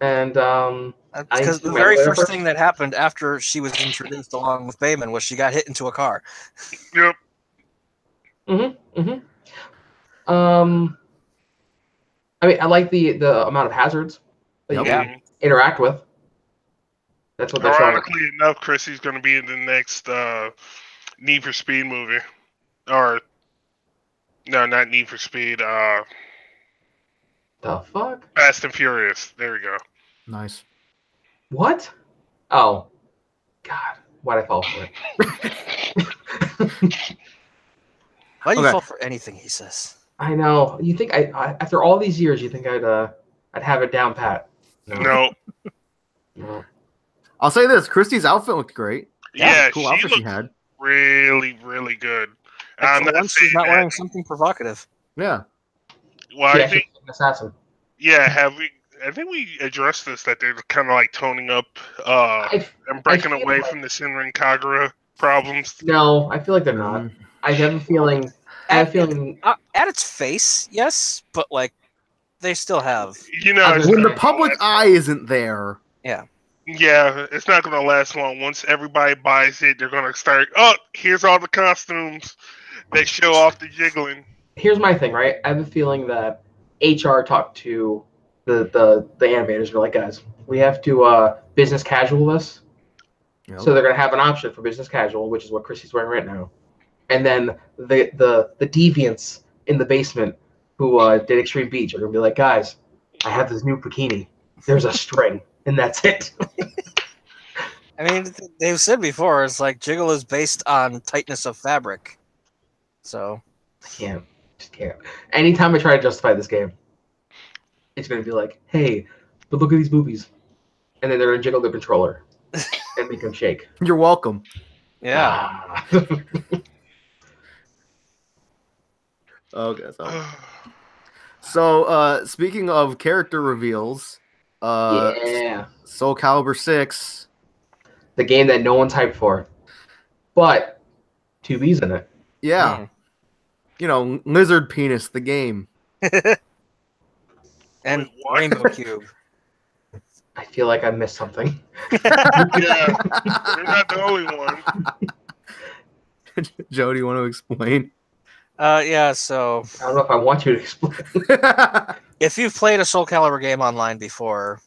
and Because the very first thing that happened after she was introduced along with Bayman was she got hit into a car. Yep. I mean, I like the amount of hazards that you Yep. can interact with. That's what they're showing. Ironically enough, Chrissy's going to be in the next Need for Speed movie, or no, not Need for Speed. The fuck? Fast and Furious. There we go. Nice. What? Oh, God! Why'd I fall for it? Why do you Okay. fall for anything he says? I know. You think I after all these years, you think I'd have it down pat? No. No. I'll say this: Christy's outfit looked great. Yeah, Cool she outfit she looked had. really, really good. Like, I'm for not once, she's saying not that. wearing something provocative. Yeah. Well, She I actually think, was an assassin. yeah, have we? I think we addressed this, that they're kind of like toning up and breaking feel away like- from the Sinrin Kagura problems. No, I feel like they're not. I have a feeling. I have a feeling. At its face, yes, but like they still have. You know, I was it's When gonna the not gonna public last eye long. isn't there. Yeah. Yeah, it's not going to last long. Once everybody buys it, they're going to start, oh, here's all the costumes that show off the jiggling. Here's my thing, right? I have a feeling that HR talked to the animators. And they're like, guys, we have to business casual this. Yep. So they're gonna have an option for business casual, which is what Chrissy's wearing right now. And then the deviants in the basement who did Extreme Beach are gonna be like, guys, I have this new bikini. There's a string, and that's it. I mean, they've said before, it's like jiggle is based on tightness of fabric. So Just can't. Anytime I try to justify this game, it's gonna be like, hey, but look at these movies, and then they're gonna jiggle the controller and make them shake. You're welcome. yeah. Ah. Okay. So speaking of character reveals, Yeah. Soul Calibur 6. The game that no one's hyped for, but 2B's in it. Yeah. You know, Lizard Penis, the game. And Wait, what? Rainbow Cube. I feel like I missed something. Yeah, you're not the only one. Joe, do you want to explain? Yeah, so I don't know if I want you to explain. if you've played a Soul Calibur game online before,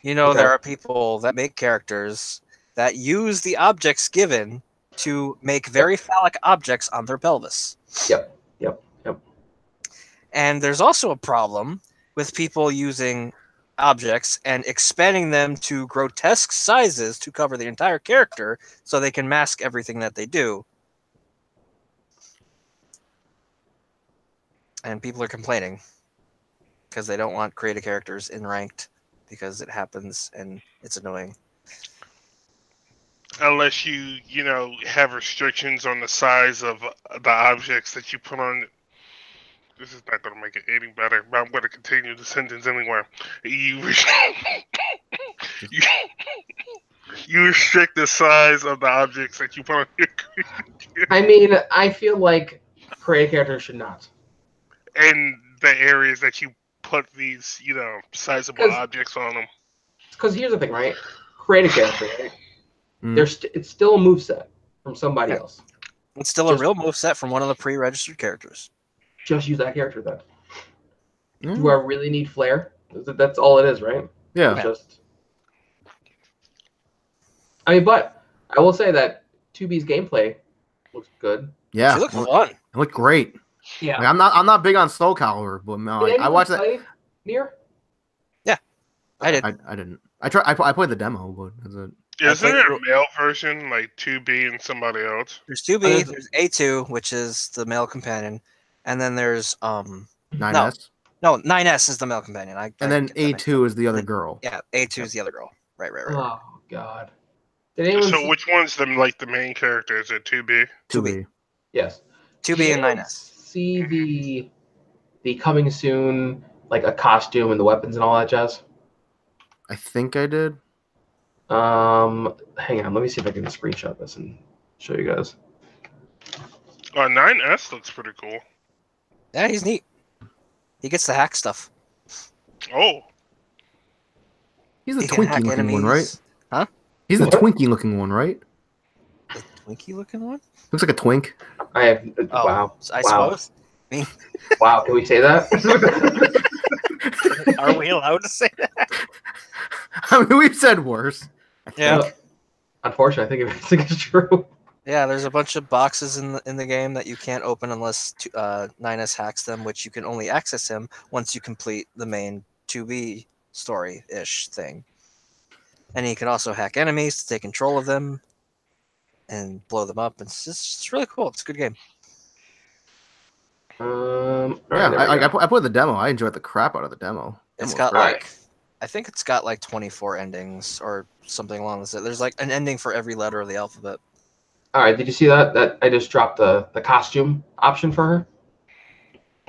you know Okay. there are people that make characters that use the objects given to make very phallic objects on their pelvis. Yep. And there's also a problem with people using objects and expanding them to grotesque sizes to cover the entire character so they can mask everything that they do. And people are complaining because they don't want creative characters in ranked because it happens and it's annoying. Unless you know, have restrictions on the size of the objects that you put on. This is not going to make it any better, but I'm going to continue the sentence anyway. You restrict the size of the objects that you put on your I mean, I feel like creative characters should not. and the areas that you put these, you know, sizable 'Cause- objects on them. Because here's the thing, right? Creative character, right? Mm. It's still a moveset from somebody Yeah. else. It's still a real moveset from one of the pre-registered characters. Just use that character then. Mm. Do I really need flair? That's all it is, right? Yeah. It's just. I mean, but I will say that 2B's gameplay looks good. Yeah. She looked It fun. looked great. Yeah. Like, I'm not big on Soul Calibur, but man, like, I watched that. Near? I did. I didn't. I played the demo, but that's it. Isn't played there through- a male version, like 2B and somebody else? There's 2B, there's A2, which is the male companion, and then there's 9S. no 9S is the male companion. And then get that mixed A2 is the other girl. Yeah, A2 is the other girl. Right. Oh, God. Did anyone So see- which one's the main character? Is it 2B? 2B. Yes. 2B Did and anyone 9S. See the coming soon, like a costume and the weapons and all that jazz? I think I did. Hang on. Let me see if I can screenshot this and show you guys. 9S looks pretty cool. Yeah, he's neat. He gets to hack stuff. Oh, He's the He can hack Twinkie looking one, right? enemies. Huh? He's the What? Twinkie looking one, right? The Twinkie looking one? Looks like a twink. I have. Oh, Wow. I Wow. suppose. I mean, Wow. Can we say that? are we allowed to say that? I mean, we've said worse. Yeah. Unfortunately, I think it's true. Yeah, there's a bunch of boxes in the game that you can't open unless 9S hacks them, which you can only access him once you complete the main 2B story-ish thing. And he can also hack enemies to take control of them and blow them up. It's really cool. It's a good game. All Yeah, right, I played the demo. I enjoyed the crap out of the demo. It's Demo's got great. Right. I think it's got like 24 endings or something along this. There's like an ending for every letter of the alphabet. All right. Did you see that? That I just dropped the costume option for her.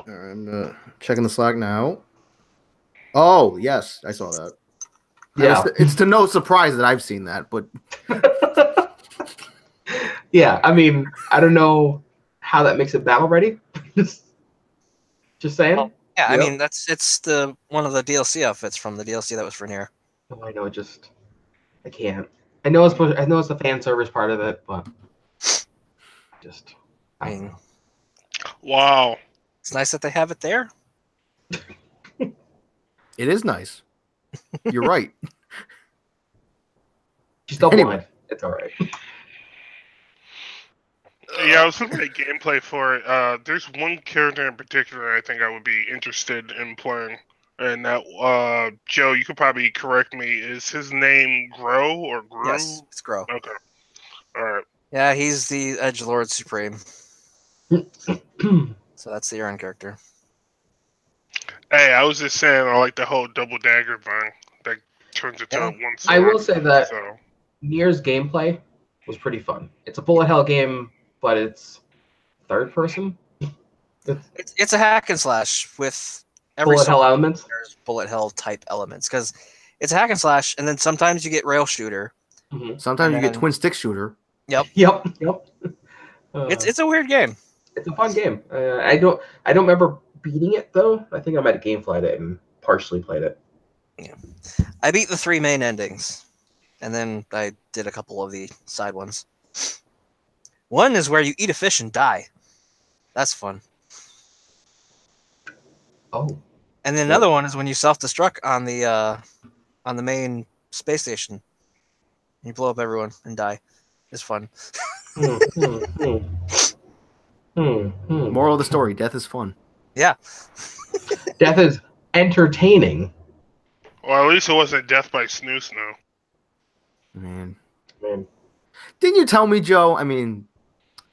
I'm checking the Slack now. Oh, yes, I saw that. Yeah. It's to no surprise that I've seen that, but Yeah. I mean, I don't know how that makes it battle ready. Just saying. Well, yeah, Yep. I mean it's the one of the DLC outfits from the DLC that was for Nier. Oh, I know. I can't. I know it's the fan service part of it, but just. I mean, wow. it's nice that they have it there. it is nice. You're right. She's still Anyway. blind. It's all right. Yeah, I was looking at gameplay for it. There's one character in particular I think I would be interested in playing. And that, Joe, you could probably correct me. Is his name Grow or Gru? Yes, it's Grow. Okay. All right. Yeah, he's the Edgelord Supreme. So that's the Aaron character. Hey, I was just saying I like the whole double dagger thing that turns into one sword. I will say that So. Nier's gameplay was pretty fun. It's a bullet hell game, but it's third person. It's a hack and slash with every Bullet hell sword elements. there's bullet hell type elements because it's a hack and slash, and then sometimes you get rail shooter. Mm-hmm. Sometimes you And get then- twin stick shooter. Yep. It's a weird game. It's a fun game. I don't remember beating it though. I think I might have gameflied it and partially played it. I beat the 3 main endings, and then I did a couple of the side ones. One is where you eat a fish and die. That's fun. Oh. And then another one is when you self-destruct on the main space station. You blow up everyone and die. It's fun. Moral of the story: death is fun. Yeah. Death is entertaining. Well, at least it wasn't death by snoo. Man, Man. didn't you tell me, Joe? I mean,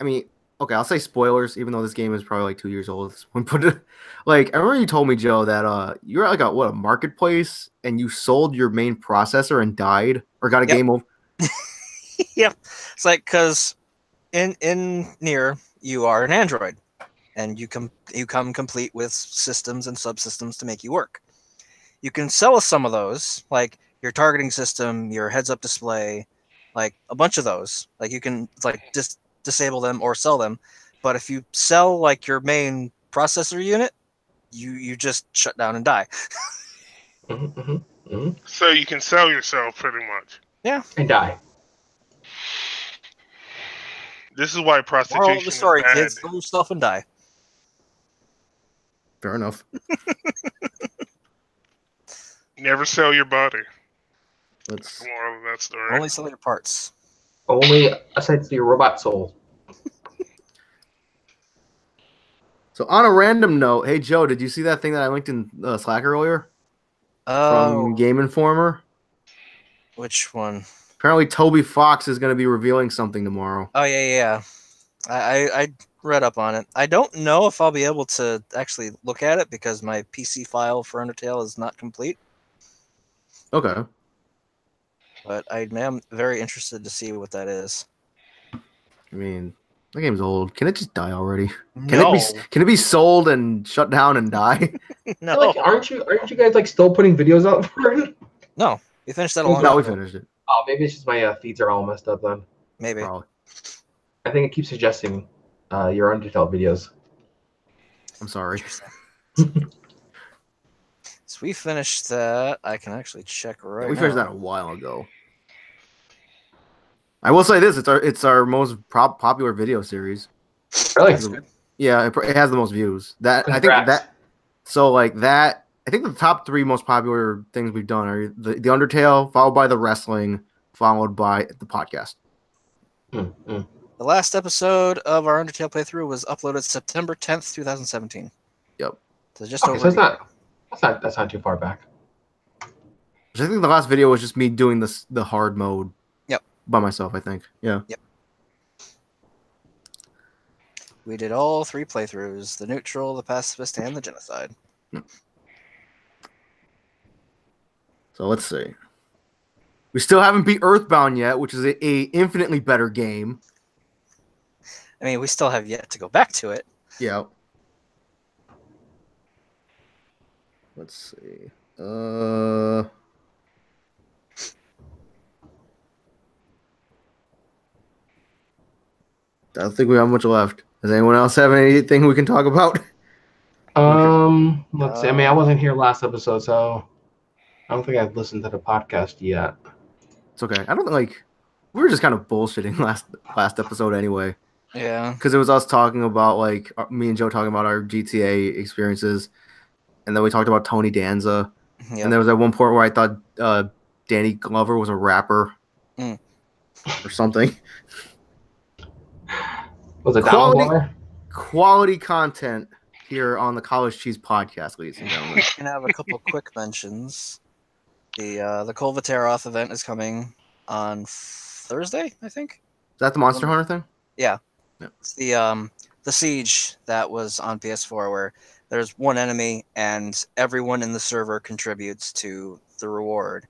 okay, I'll say spoilers, even though this game is probably like 2 years old at this point. But like, I remember you told me, Joe, that you're at like a marketplace and you sold your main processor and died or got a game over. Yep. It's like because in Nier you are an android, and you come complete with systems and subsystems to make you work. You can sell some of those, like your targeting system, your heads-up display, like a bunch of those. Like you can like disable them or sell them. But if you sell like your main processor unit, you just shut down and die. So you can sell yourself pretty much. Yeah. And die. This is why prostitution Moral of the story, is bad. kids, kill yourself and die. Fair enough. Never sell your body. Let's. The moral of that story. Only sell your parts. Only aside to your robot soul. So on a random note, hey Joe, did you see that thing that I linked in Slack earlier from Game Informer? Which one? Apparently, Toby Fox is going to be revealing something tomorrow. Oh yeah. I read up on it. I don't know if I'll be able to actually look at it because my PC file for Undertale is not complete. Okay. But I am very interested to see what that is. I mean, the game's old. Can it just die already? No, Can it be sold and shut down and die? no, Like, aren't you guys like still putting videos out for it? no. We finished that a long No, time we ago. finished it. Oh, maybe it's just my feeds are all messed up then. Maybe. Probably. I think it keeps suggesting your Undertale videos. I'm sorry. So we finished that. I can actually check right now. We finished that a while ago. I will say this: it's our most popular video series. Really? That's good. Yeah, it has the most views. I think Congrats. that. So like that, I think the top 3 most popular things we've done are the Undertale, followed by the wrestling, followed by the podcast. The last episode of our Undertale playthrough was uploaded September 10th, 2017. Yep. So just over so a year. that's not too far back. Which I think the last video was just me doing the hard mode. Yep. By myself, I think. Yeah. Yep. We did all 3 playthroughs: the neutral, the pacifist, and the genocide. So let's see. We still haven't beat Earthbound yet, which is a infinitely better game. I mean, we still have yet to go back to it. Yeah. Let's see. I don't think we have much left. Does anyone else have anything we can talk about? Let's see. I mean, I wasn't here last episode, so I don't think I've listened to the podcast yet. It's okay. I don't like. We were just kind of bullshitting last episode anyway. Yeah. Because it was us talking about like me and Joe talking about our GTA experiences, and then we talked about Tony Danza, and there was at one point where I thought Danny Glover was a rapper or something. Was it quality content here on the College Cheese Podcast, ladies and gentlemen. We can have a couple quick mentions. The Kolvateroth event is coming on Thursday, I think. Is that the Monster Hunter thing? Yeah. Yep. It's the siege that was on PS4 where there's one enemy and everyone in the server contributes to the reward.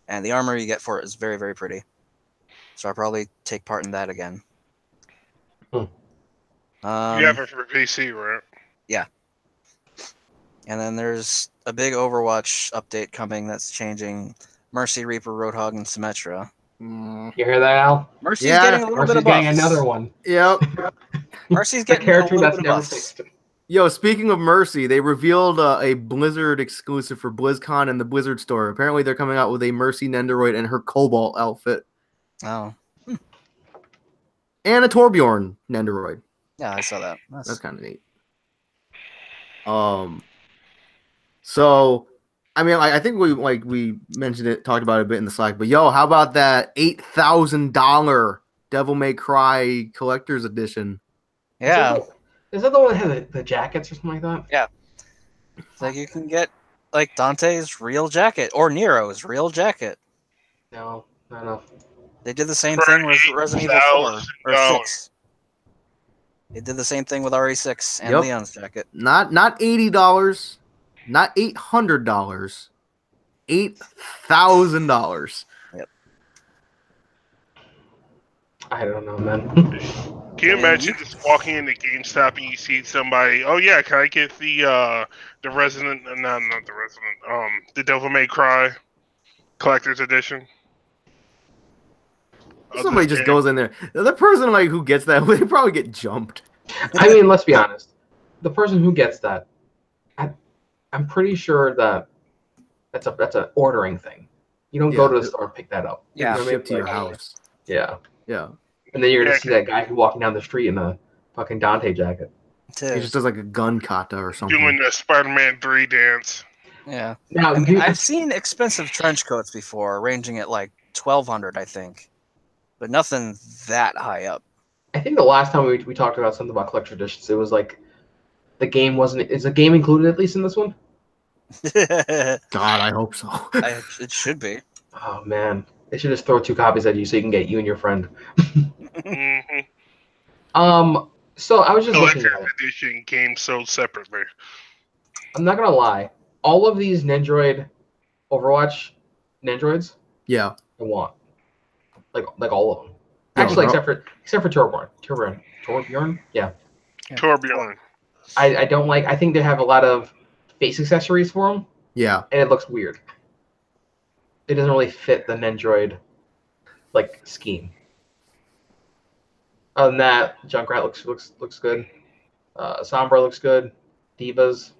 And the armor you get for it is very, very pretty. So I'll probably take part in that again. You have it for PC, right? Yeah. And then there's a big Overwatch update coming that's changing Mercy, Reaper, Roadhog, and Symmetra. You hear that, Al? Mercy's getting a little bit of buffs. getting another one. Yep. Mercy's The getting character a little that's bit never of buffs. fixed. Yo, speaking of Mercy, they revealed a Blizzard exclusive for BlizzCon and the Blizzard store. Apparently, they're coming out with a Mercy Nendoroid and her Cobalt outfit. Oh. And a Torbjorn Nendoroid. Yeah, I saw that. That's kind of neat. So, I mean, like, I think we mentioned it, talked about it a bit in the Slack, but yo, how about that $8,000 Devil May Cry Collector's Edition? Yeah. Is that the one that has the jackets or something like that? Yeah. It's like you can get like Dante's real jacket or Nero's real jacket. No, not enough. They did the same For thing with Resident Evil 4 or $8,000. 6. They did the same thing with RE6 and Yep. Leon's jacket. Not $80, not $800, $8,000. Yep. I don't know, man. Can you imagine just walking into GameStop and you see somebody? Oh yeah, can I get the Resident? No, not the Resident. The Devil May Cry Collector's Edition. Somebody just goes in there. The person like who gets that, they probably get jumped. I mean, let's be honest. The person who gets that, I'm pretty sure that that's an ordering thing. You don't go to the store and pick that up. Yeah. You know what I mean? Shipped to your house. Yeah. Yeah. And then you're gonna see that guy who walking down the street in a fucking Dante jacket. He just does like a gun kata or something. Doing the Spider-Man 3 dance. Yeah. Now, I mean, I've seen expensive trench coats before, ranging at like $1,200, I think, but nothing that high up. I think the last time we talked about something about collector editions, it was like the game wasn't. Is the game included at least in this one? God, I hope so. It should be. Oh man, they should just throw 2 copies at you so you can get you and your friend. Mm-hmm. So I was just looking at Collector's it. Edition came sold separately. I'm not gonna lie. All of these Nendroid Overwatch Nendroids, Yeah. I want. Like all of them. Yeah, Actually, bro. except for Torbjorn. Yeah. Torbjorn. I don't like. I think they have a lot of face accessories for them, Yeah. and it looks weird. it doesn't really fit the Nendroid like scheme. Other than that, Junkrat looks good. Sombra looks good. Divas,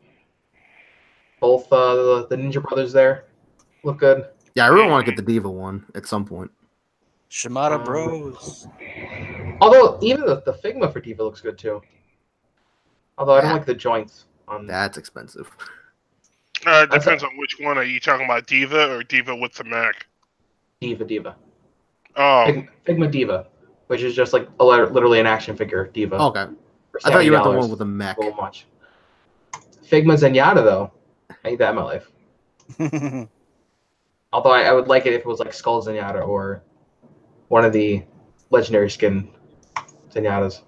both the Ninja Brothers there look good. Yeah, I really want to get the Diva one at some point. Shimada Bros. Although even the Figma for Diva looks good too. Although I don't like the joints on. That's expensive. It depends on which one. Are you talking about Diva or Diva with the Mac? Diva. Oh, Figma Diva, which is just like literally an action figure Diva. Okay. For I thought you meant the $70 one with the mech. so much. Figma Zenyatta though, I need that in my life. Although I would like it if it was like Skull Zenyatta or one of the legendary skin Zenyatas.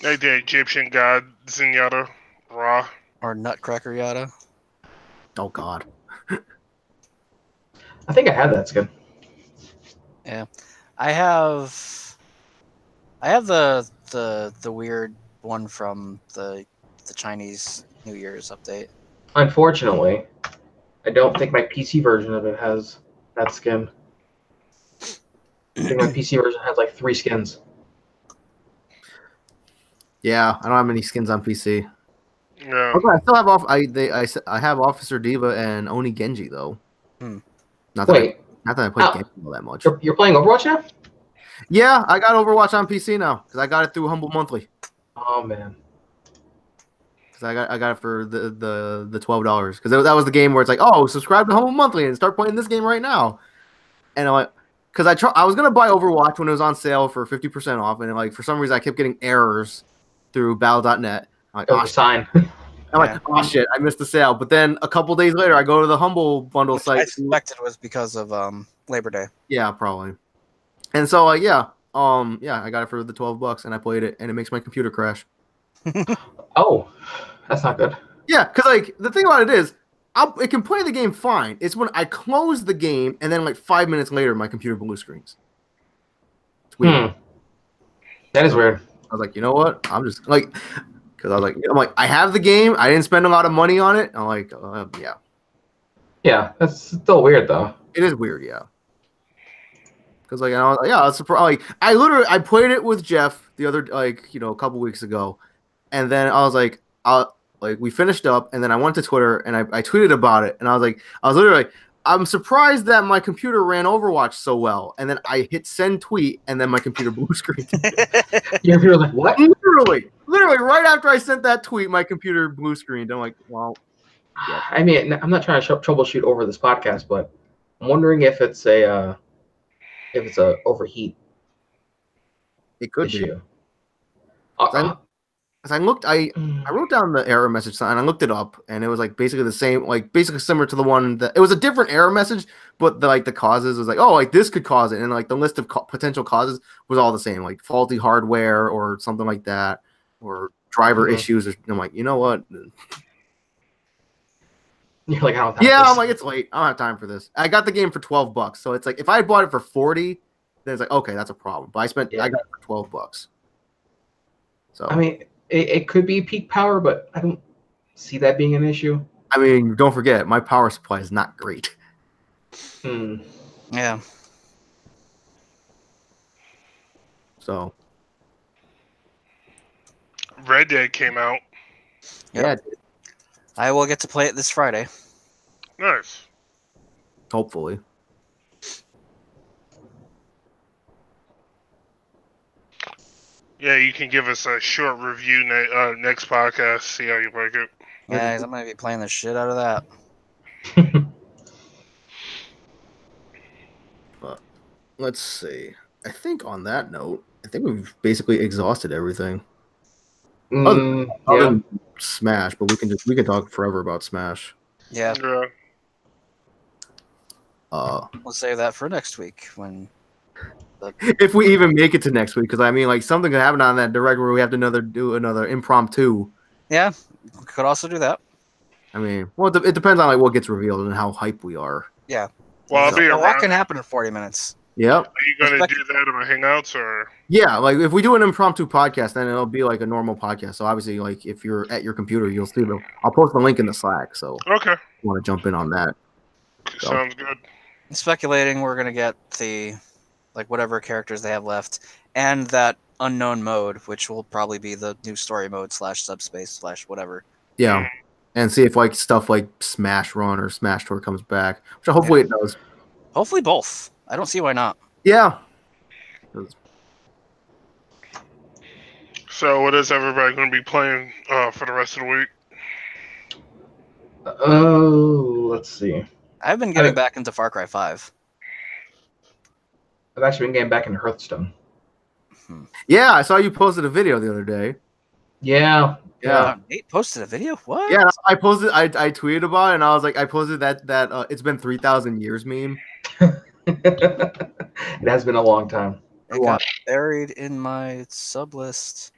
the Egyptian god Zenyatta Ra. Or Nutcracker Yada. Oh God. I think I had that skin. Yeah, I have the weird one from the Chinese New Year's update. Unfortunately, I don't think my PC version of it has that skin. I think my PC version has like 3 skins. Yeah, I don't have many skins on PC. Yeah. Okay, I still have I have Officer Diva and Oni Genji though. Not that Wait, I play Genji all that much. you're playing Overwatch now? Yeah, I got Overwatch on PC now because I got it through Humble Monthly. Oh man. Because I got it for the $12 because that was the game where it's like, oh, subscribe to Humble Monthly and start playing this game right now. And I'm like, because I was gonna buy Overwatch when it was on sale for 50% off, and like for some reason I kept getting errors through Battle.net. I'm like, That was a sign. oh shit, I missed the sale. But then a couple days later, I go to the Humble bundle Which site. I suspected was because of Labor Day. Yeah, probably. And so I got it for the $12, and I played it, and it makes my computer crash. Oh, that's not good. Yeah, because like the thing about it is, it can play the game fine. It's when I close the game, and then like 5 minutes later, my computer blue screens. It's weird. That is weird. I was like, you know what? I'm just like, because I'm like, I have the game. I didn't spend a lot of money on it. I'm like, yeah. Yeah, that's still weird though. It is weird, yeah. Because like, I was surprised. Like, I played it with Jeff the other a couple weeks ago, and then I was like, we finished up, and then I went to Twitter and I tweeted about it, and I was literally like, I'm surprised that my computer ran Overwatch so well, and then I hit send tweet, and then my computer blue screen. Your computer was like, what? Literally right after I sent that tweet, my computer blue screened. I'm like, well, yeah. I mean, I'm not trying to troubleshoot over this podcast, but I'm wondering if it's a overheat It could issue. be. As I looked, I wrote down the error message and I looked it up, and it was like basically the same, like basically similar to the one that it was a different error message, but the causes was like, oh, like this could cause it, and like the list of potential causes was all the same, like faulty hardware or something like that, or driver issues. Or, I'm like, you know what? You're like, I don't have Yeah, this. I'm like, it's late. I don't have time for this. I got the game for $12, so it's like if I had bought it for $40, then it's like, okay, that's a problem. But I got it for $12. So I mean, it could be peak power, but I don't see that being an issue. I mean, don't forget, my power supply is not great. Yeah. So Red Dead came out. yeah, I will get to play it this Friday. Nice. hopefully. Yeah, you can give us a short review next podcast. See how you like it. Yeah, 'cause I'm gonna be playing the shit out of that. But let's see. I think on that note, I think we've basically exhausted everything. Other than Smash, but we can talk forever about Smash. Yeah, Yeah. we'll save that for next week when. If we even make it to next week, because I mean, like something could happen on that direct where we have to do another impromptu. Yeah, we could also do that. I mean, well, it depends on like what gets revealed and how hype we are. Yeah. Well, I'll be A lot around. can happen in 40 minutes. Yep. Are you going to do that in my Hangouts or? Yeah, like if we do an impromptu podcast, then it'll be like a normal podcast. So obviously, like if you're at your computer, you'll see I'll post the link in the Slack. So Okay. if you want to jump in on that. Sounds good. Speculating we're gonna get the whatever characters they have left, and that unknown mode, which will probably be the new story mode / subspace / whatever. Yeah, and see if stuff like Smash Run or Smash Tour comes back, which hopefully it does. Hopefully both. I don't see why not. Yeah. So, what is everybody going to be playing for the rest of the week? Oh, let's see. I've been getting back into Far Cry 5. I've actually been getting back into Hearthstone. Yeah, I saw you posted a video the other day. Yeah. Nate posted a video? What? Yeah, I posted. I tweeted about it, and I was like, I posted that it's been 3,000 years meme. It has been a long time. It got buried in my sub list.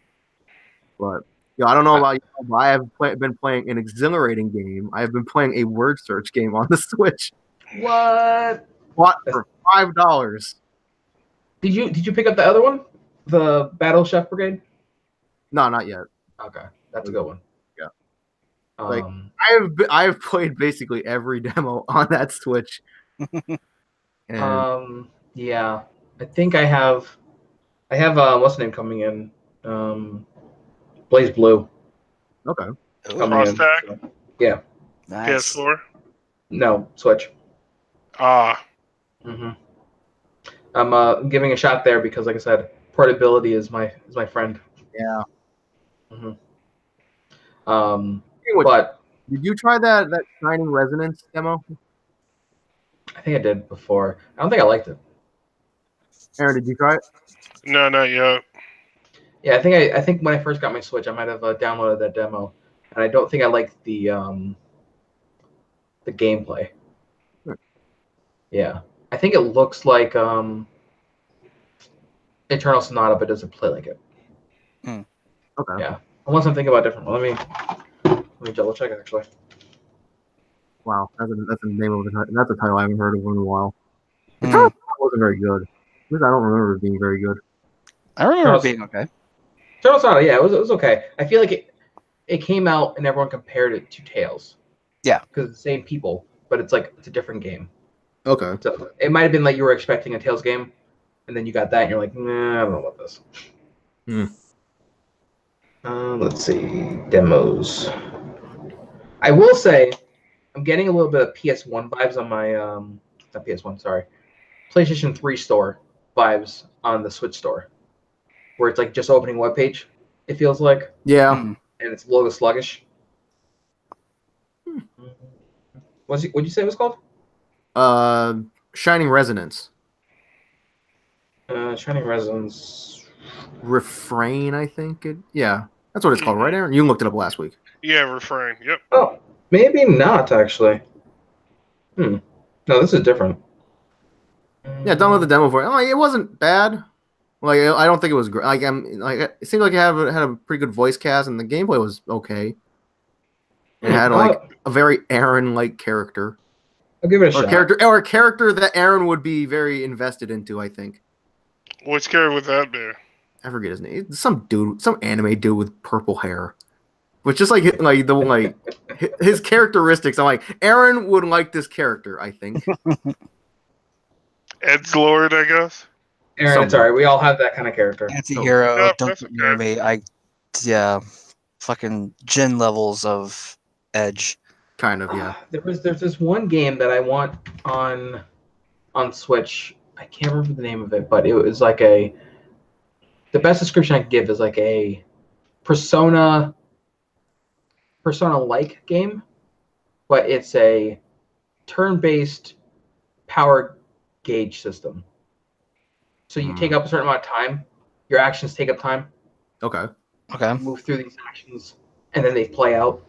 But I don't know about you, but I have been playing an exhilarating game. I have been playing a word search game on the Switch. What? Bought for $5. Did you pick up the other one, the Battle Chef Brigade? No, not yet. Okay, that's a good one. Yeah. I have played basically every demo on that Switch. And yeah, I think I have what's the name coming in? Blaze Blue. Okay. Cross tag? So, yeah. Nice. PS4? No, Switch. Mm-hmm. I'm giving a shot there because, like I said, portability is my friend. Yeah. But did you try that Shining Resonance demo? I think I did before. I don't think I liked it. Aaron, did you try it? No, not yet. Yeah, I think when I first got my Switch, I might have downloaded that demo, and I don't think I liked the gameplay. Yeah, I think it looks like Eternal Sonata, but doesn't play like it. Okay. Yeah, unless I'm thinking about a different one. Let me double check it actually. Wow, that's the name of the title. That's a title I haven't heard of in a while. It wasn't very good. At least I don't remember it being very good. I remember it being okay. Eternal Sonata, yeah, it was okay. I feel like it came out and everyone compared it to Tales. Yeah, because it's the same people, but it's a different game. Okay. So it might have been like you were expecting a Tales game, and then you got that, and you're like, nah, I don't know about this. Let's see, demos. I will say, I'm getting a little bit of PS1 vibes on my not PS1, sorry, PlayStation 3 store vibes on the Switch store, where it's like just opening webpage. It feels like, yeah, and it's a little sluggish. What'd you say it was called? Shining Resonance. Shining Resonance. Refrain, I think. Yeah, that's what it's called, right, Aaron? You looked it up last week. Yeah, Refrain. Yep. Oh, maybe not actually. No, this is different. Yeah, download the demo for it. It wasn't bad. Like, I don't think it was great. It seemed like it had a pretty good voice cast, and the gameplay was okay. It had a very Aaron-like character. I'll give it a shot. A character that Aaron would be very invested into, I think. Which character was that there? I forget his name. Some anime dude with purple hair. But just his characteristics, I'm like, Aaron would like this character, I think. Edgelord, I guess. Aaron, it's alright. We all have that kind of character. Anti-hero, don't get near me. Fucking Jin levels of edge. Kind of, yeah. There's this one game that I want on Switch. I can't remember the name of it, but it was like the best description I can give is like a Persona-like game, but it's a turn-based power gauge system. So you take up a certain amount of time. Your actions take up time. Okay. You move through these actions, and then they play out.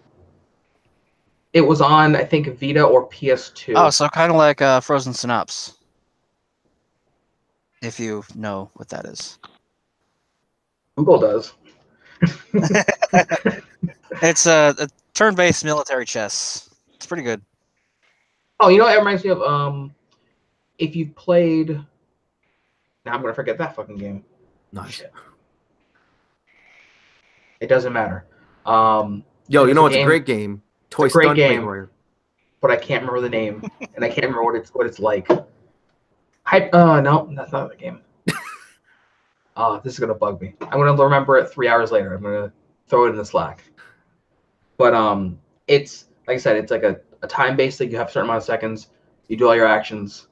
It was on, I think, Vita or PS2. Oh, so kind of like Frozen Synapse. If you know what that is. Google does. It's a turn-based military chess. It's pretty good. Oh, you know what it reminds me of? If you've played... Now I'm going to forget that fucking game. Nice. Shit. It doesn't matter. Yo, you know it's a great game? Toy Stunt Warrior. but I can't remember the name, and I can't remember what it's like. No, that's not the game. This is gonna bug me. I'm gonna remember it 3 hours later. I'm gonna throw it in the Slack. But it's like I said, it's like a time-based thing. You have a certain amount of seconds. You do all your actions,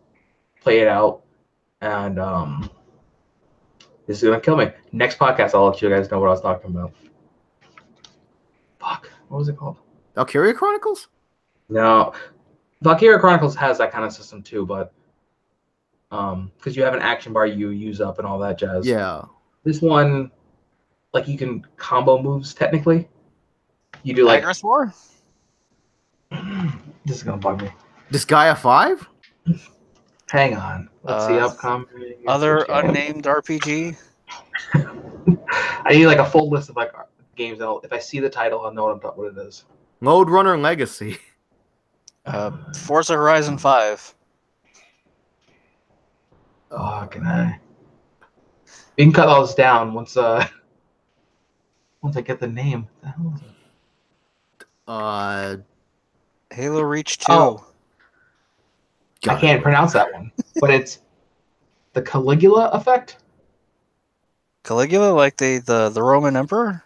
play it out, and this is gonna kill me. Next podcast, I'll let you guys know what I was talking about. Fuck, what was it called? Valkyria Chronicles? No, Valkyria Chronicles has that kind of system too, but because you have an action bar you use up and all that jazz. Yeah. This one, like you can combo moves technically. You do like. Dagger War? This is gonna bug me. Disgaea 5? Hang on. Let's see upcoming. Other unnamed RPG? I need like a full list of like games. If I see the title, I'll know what it is. Lode Runner Legacy. Forza Horizon 5. Oh, can I? We can cut all this down once I get the name. What the hell is it? Halo Reach 2. Oh. I can't pronounce that one, but it's the Caligula effect. Caligula, like the Roman Emperor?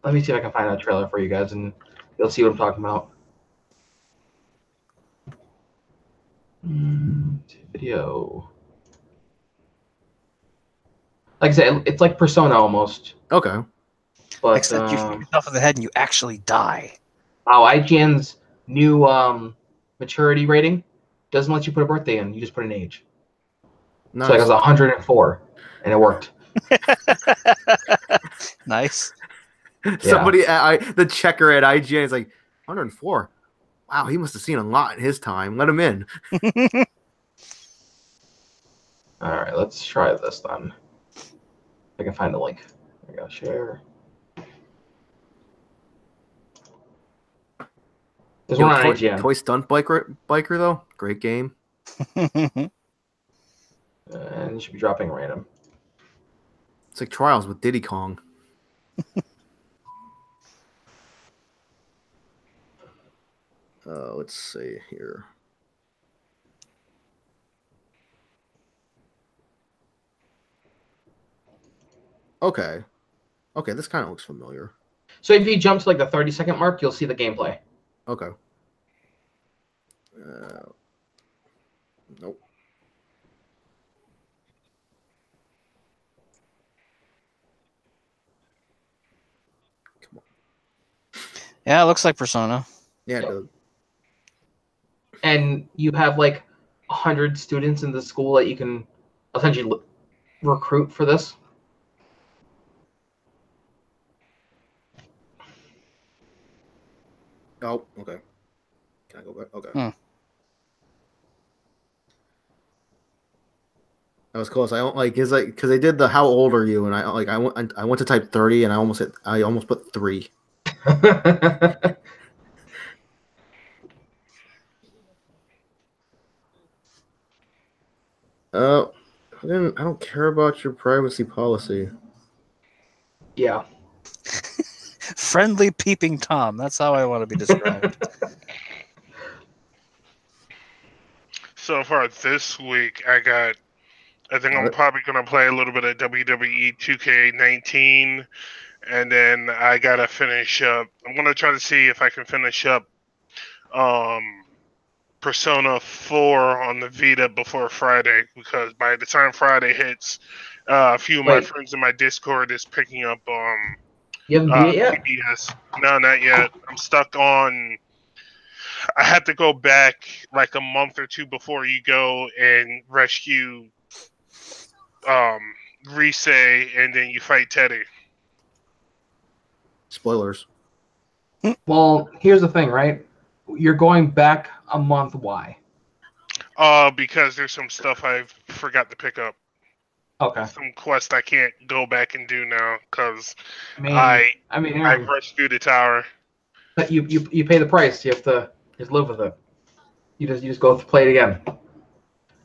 Let me see if I can find that trailer for you guys, and you'll see what I'm talking about. Video. Like I said, it's like Persona almost. Okay. But, Except you shoot yourself in the head and you actually die. Oh, IGN's new maturity rating doesn't let you put a birthday in. You just put an age. Nice. So like it was 104, and it worked. Nice. Somebody the checker at IGN is like 104. Wow, he must have seen a lot in his time. Let him in. All right, let's try this then. If I can find the link. There we go. Share. There's one on IGN. Toy Stunt Biker though. Great game. And you should be dropping random. It's like Trials with Diddy Kong. Let's see here. Okay. Okay, this kind of looks familiar. So if you jump to like the 30-second mark, you'll see the gameplay. Okay. Nope. Come on. Yeah, it looks like Persona. Yeah, Yep. it does. And you have like 100 students in the school that you can essentially recruit for this. Oh, okay. Can I go back? Okay. That was close. I don't like because they did the how old are you, and I went to type 30 and I almost put 3. I don't care about your privacy policy. Yeah. Friendly peeping Tom. That's how I want to be described. So far this week, I think I'm probably going to play a little bit of WWE 2K19, and then I got to finish up. I'm going to try to see if I can finish up Persona 4 on the Vita before Friday, because by the time Friday hits, a few of my friends in my Discord is picking up You haven't beat it yet? PBS. No, not yet. I'm stuck on. I had to go back like a month or two before you go and rescue Rise, and then you fight Teddy. Spoilers. Well, here's the thing, right? You're going back a month. Why? Because there's some stuff I forgot to pick up. Okay. Some quest I can't go back and do now because I rushed through the tower. But you pay the price. You have to just live with it. You just go play it again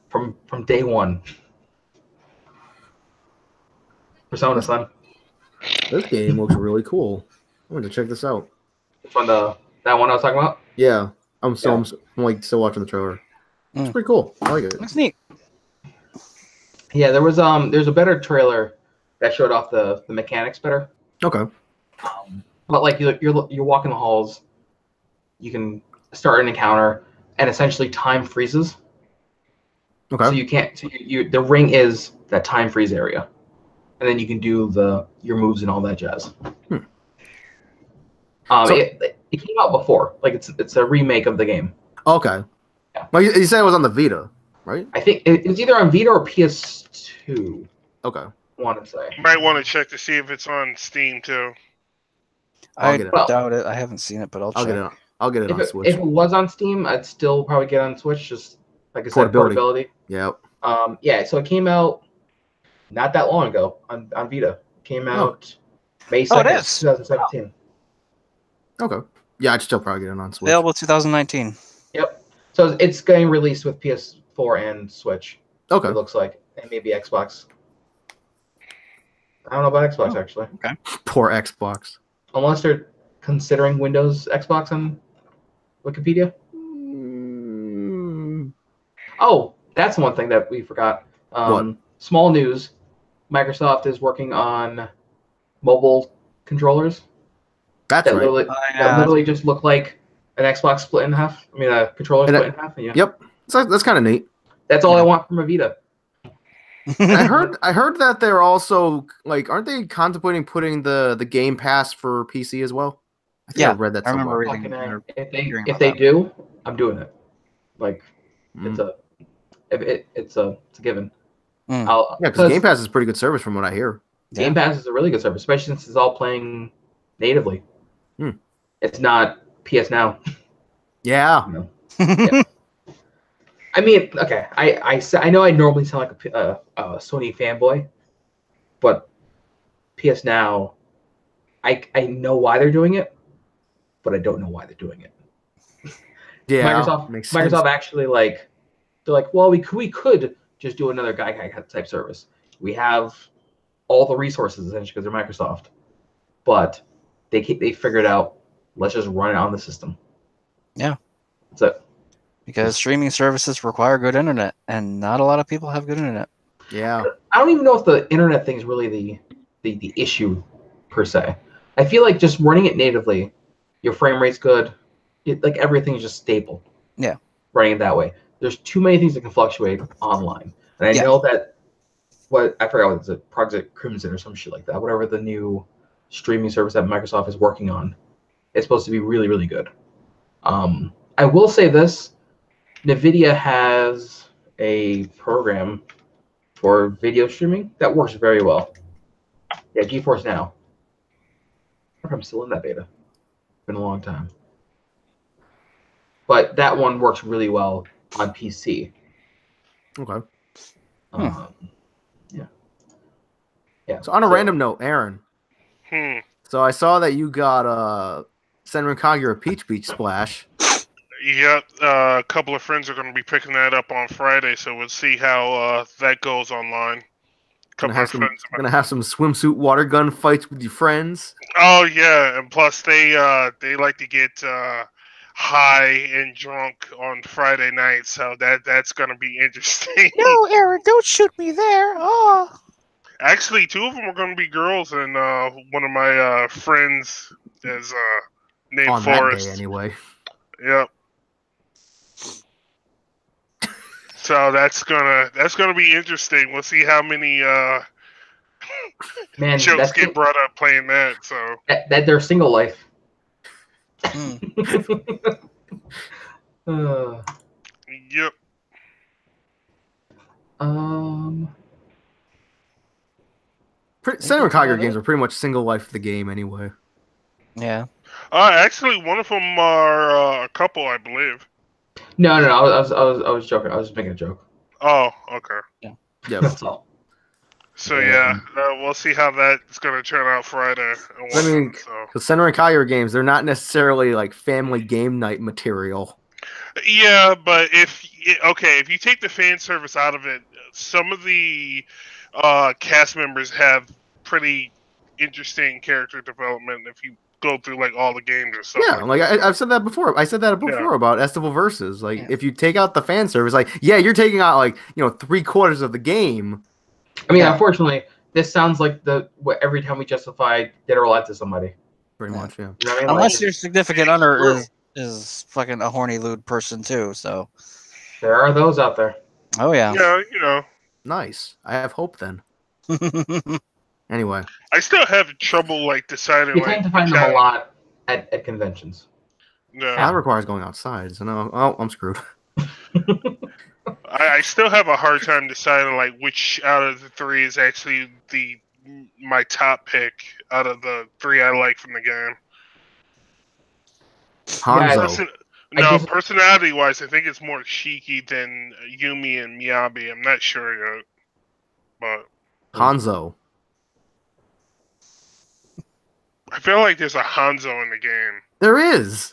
from day one. Persona, son. This game looks really cool. I'm going to check this out. Which one? That one I was talking about? Yeah. I'm still still watching the trailer. It's pretty cool. I like it. Looks neat. Yeah, there's a better trailer that showed off the mechanics better. Okay. But like you're walking the halls, you can start an encounter, and essentially time freezes. Okay. So you can't. So the ring is that time freeze area, and then you can do your moves and all that jazz. It came out before. Like it's a remake of the game. Okay. Yeah. Well, you said it was on the Vita, right? I think it's either on Vita or PS2. Okay. I want to say. Might want to check to see if it's on Steam too. I'll I get it. doubt it. I haven't seen it, but I'll check. I'll get it If on it, Switch. if it was on Steam, I'd still probably get on Switch. Just like I said, portability. Yep. Yeah. So it came out not that long ago on Vita. Came out May 2nd, 2017. Okay. Yeah, I'd still probably get it on Switch. Available 2019. Yep. So it's getting released with PS4 and Switch. Okay. It looks like, and maybe Xbox. I don't know about Xbox actually. Okay. Poor Xbox. Unless they're considering Windows Xbox on Wikipedia. Oh, that's one thing that we forgot. What? Small news. Microsoft is working on mobile controllers That's that right. literally just look like an Xbox split in half. I mean, a controller split in half. Yeah. Yep. So that's kind of neat. That's all I want from a Vita. I heard that they're also aren't they contemplating putting the Game Pass for PC as well? I think I read that I remember somewhere. reading. If they do, I'm doing it. Like it's a given. Yeah, because Game Pass is a pretty good service from what I hear. Game Pass is a really good service, especially since it's all playing natively. It's not PS Now. Yeah. Yeah. I mean, okay, I know I normally sound like a Sony fanboy, but PS Now, I know why they're doing it, but I don't know why they're doing it. Yeah, Microsoft actually they're like, well, we could just do another Gaikai type service. We have all the resources essentially because they're Microsoft, but they figured out let's just run it on the system. Yeah, that's it. Because streaming services require good internet, and not a lot of people have good internet. Yeah. I don't even know if the internet thing is really the issue per se. I feel like just running it natively, your frame rate's good. Like everything's just stable. Yeah. Running it that way. There's too many things that can fluctuate online. And I know that I forgot what it's a Project Crimson or some shit like that. Whatever the new streaming service that Microsoft is working on. It's supposed to be really, really good. I will say this. NVIDIA has a program for video streaming that works very well. Yeah, GeForce Now. I wonder if I'm still in that beta. It's been a long time. But that one works really well on PC. Okay. Yeah. So on a random note, Aaron. So I saw that you got Senran Kagura Peach Beach Splash. Yep, a couple of friends are going to be picking that up on Friday, so we'll see how that goes online. Gonna have some swimsuit water gun fights with your friends. Oh yeah, and plus they like to get high and drunk on Friday night, so that's gonna be interesting. No, Aaron, don't shoot me there. Oh. Actually, two of them are gonna be girls, and one of my friends is named on Forrest. That day anyway. Yep. So that's gonna be interesting. We'll see how many jokes get brought up playing that. So that their single life. Yep. Senran Kagura games are pretty much single life of the game anyway. Yeah. Actually, one of them are a couple, I believe. No. I was joking. I was just making a joke. Oh, okay. Yeah. That's all. So we'll see how that's going to turn out Friday. I mean, because Senran Kagura games, they're not necessarily like family game night material. Yeah, but if you take the fan service out of it, some of the cast members have pretty interesting character development. If you go through like all the games and stuff. Yeah, like I've said that before. I said that before about Estival Versus. Like, if you take out the fan service, like, yeah, you're taking out like 3/4 of the game. I mean, unfortunately, this sounds like what every time we justify Dead or Alive to somebody. Pretty much, yeah. You know what I mean? Unless Like, your significant other is fucking a horny lewd person too. So there are those out there. oh yeah. Yeah, Nice. I have hope then. Anyway, I still have trouble like deciding. You tend to find them a lot at conventions. No, that requires going outside. So no, I'm screwed. I still have a hard time deciding like which out of the three is actually my top pick out of the three I like from the game. Hanzo. Personality-wise, I think it's more Shiki than Yumi and Miyabi. I'm not sure yet, but Hanzo. I feel like there's a Hanzo in the game. There is.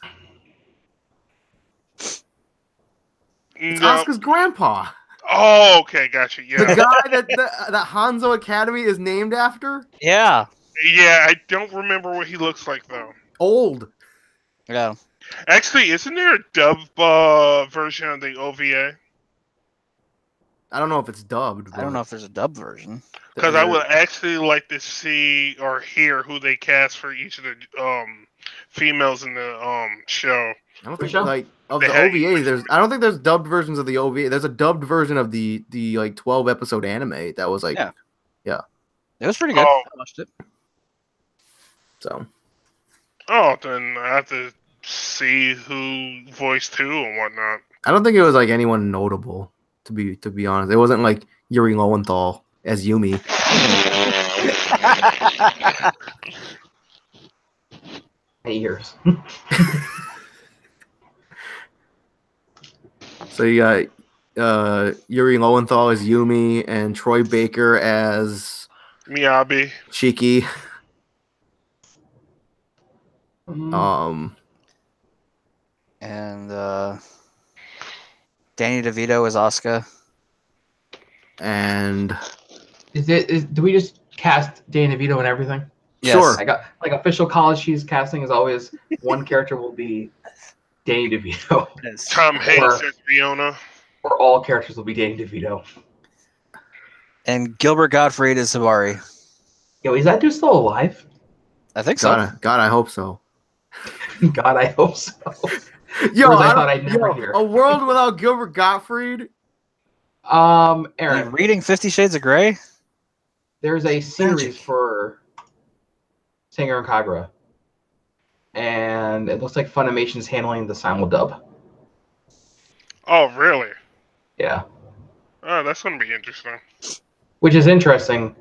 It's Asuka's grandpa. Oh, okay, gotcha. Yeah, The guy that Hanzo Academy is named after. Yeah. Yeah, I don't remember what he looks like though. Old. Yeah. Actually, isn't there a dub version of the OVA? I don't know if it's dubbed. I don't know if there's a dub version. Because I would actually like to see or hear who they cast for each of the females in the show. I don't think like of the OVA. I don't think there's dubbed versions of the OVA. There's a dubbed version of the like 12 episode anime that was like yeah. It was pretty good. Oh. I watched it. So. Oh, then I have to see who voiced who and whatnot. I don't think it was like anyone notable. To be honest, it wasn't like Yuri Lowenthal as Yumi. Years. So you got Yuri Lowenthal as Yumi and Troy Baker as Miyabi. Shiki. And Danny DeVito as Asuka. And do we just cast Danny DeVito and everything? Yes. Sure. I got like official college cheese casting is always one character will be Danny DeVito. Tom Hanks as Fiona. Or all characters will be Danny DeVito. And Gilbert Gottfried is Sabari. Yo, is that dude still alive? I think so. God, I hope so. God, I hope so. Yo, I thought I'd never hear. A world without Gilbert Gottfried. Aaron, you reading 50 Shades of Grey? There's a series for Singer and Kagura, and it looks like Funimation's handling the simuldub. Oh, really? Yeah. Oh, that's going to be interesting. Which is interesting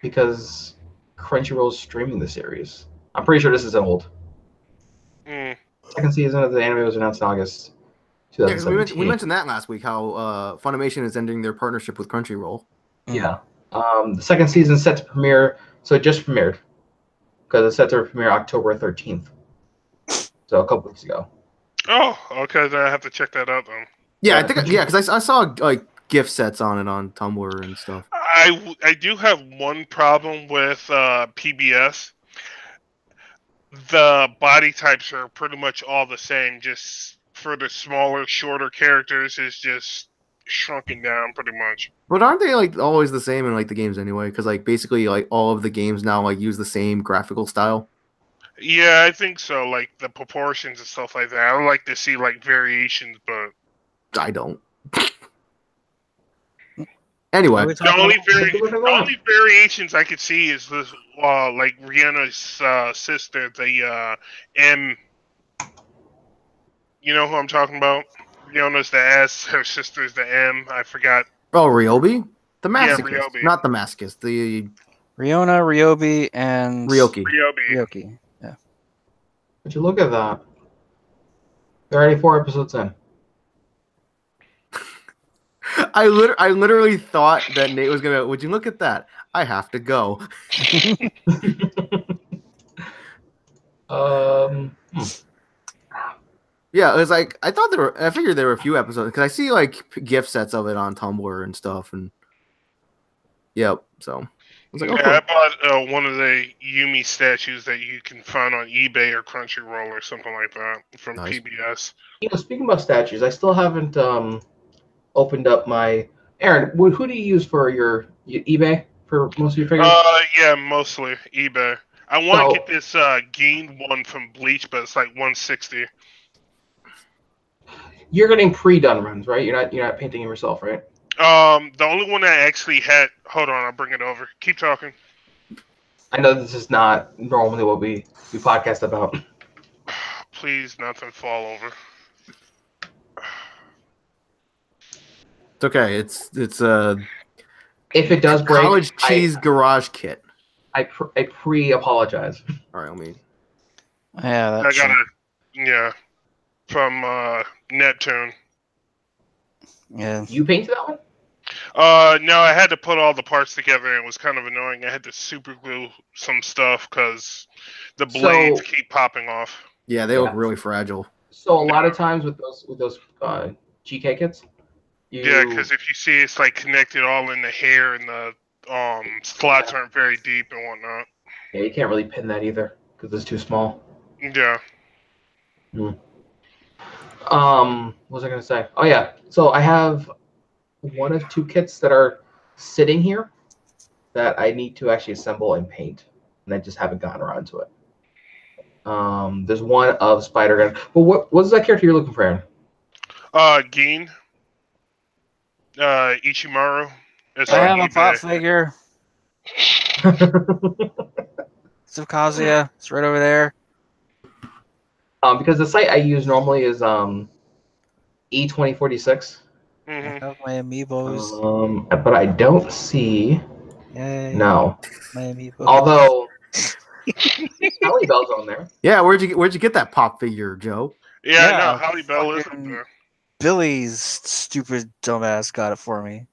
because Crunchyroll's streaming the series. I'm pretty sure this is old. Second season of the anime was announced in August 2017. We mentioned that last week, how Funimation is ending their partnership with Crunchyroll. Yeah. The second season is set to premiere, so it just premiered. Because it's set to premiere October 13th. So a couple weeks ago. Oh, okay. Then I have to check that out then. Yeah, because I saw like gift sets on it on Tumblr and stuff. I do have one problem with PBS. The body types are pretty much all the same. Just for the smaller, shorter characters, it's just shrunken down pretty much. But aren't they like always the same in like the games anyway? Because like basically like all of the games now like use the same graphical style. Yeah, I think so. Like the proportions and stuff like that. I would like to see like variations, but I don't. Anyway, the only variations I could see is this, like Rihanna's sister, the M. You know who I'm talking about? Rihanna's the S, her sister's the M. I forgot. Oh, Ryobi, the masochist, Ryobi. not the masochist. The Riona, Ryobi, and Ryobi. Yeah. Would you look at that? They're already 4 episodes in. I literally thought that Nate was gonna. Would you look at that? I have to go. Yeah, it was like I figured there were a few episodes because I see like gift sets of it on Tumblr and stuff, and yep. So was like, Yeah, oh, cool. I bought one of the Yumi statues that you can find on eBay or Crunchyroll or something like that from Nice. PBS. Speaking about statues, I still haven't opened up my. Aaron, who do you use for your eBay for most of your figures? Yeah, mostly eBay. I want to So get this Geen one from Bleach, but it's like 160. you're getting pre-done runs, right? You're not painting them yourself, right? The only one that actually had. Hold on, I'll bring it over. Keep talking. I know this is not normally what we podcast about. Please, nothing fall over. It's okay. It's If it does break, college cheese garage kit. I pre-apologize. All right, let me. Yeah, I that's got it. Yeah, from Neptune. yeah. You painted that one? No, I had to put all the parts together, and it was kind of annoying. I had to super glue some stuff because the blades keep popping off. Yeah, they look really fragile. So a lot of times with those GK kits, Yeah, because if you see, it's like connected all in the hair, and the slots aren't very deep and whatnot. Yeah, you can't really pin that either because it's too small. Yeah. What was I gonna say? Oh yeah, so I have one of two kits that are sitting here that I need to actually assemble and paint, and I just haven't gotten around to it. There's one of Spider-Man. Well, what's that character you're looking for, Aaron? Geen. Ichimaru. It's I on have a eBay. pop figure. It's of Kazuya. It's right over there. Because the site I use normally is E2046. I have my amiibos. But I don't see. Yay. No. My amiibos. Although Halle Bell's on there. Yeah, where'd you get that pop figure, Joe? Yeah, no, Halle Bell is up fucking there. Billy's stupid dumbass got it for me.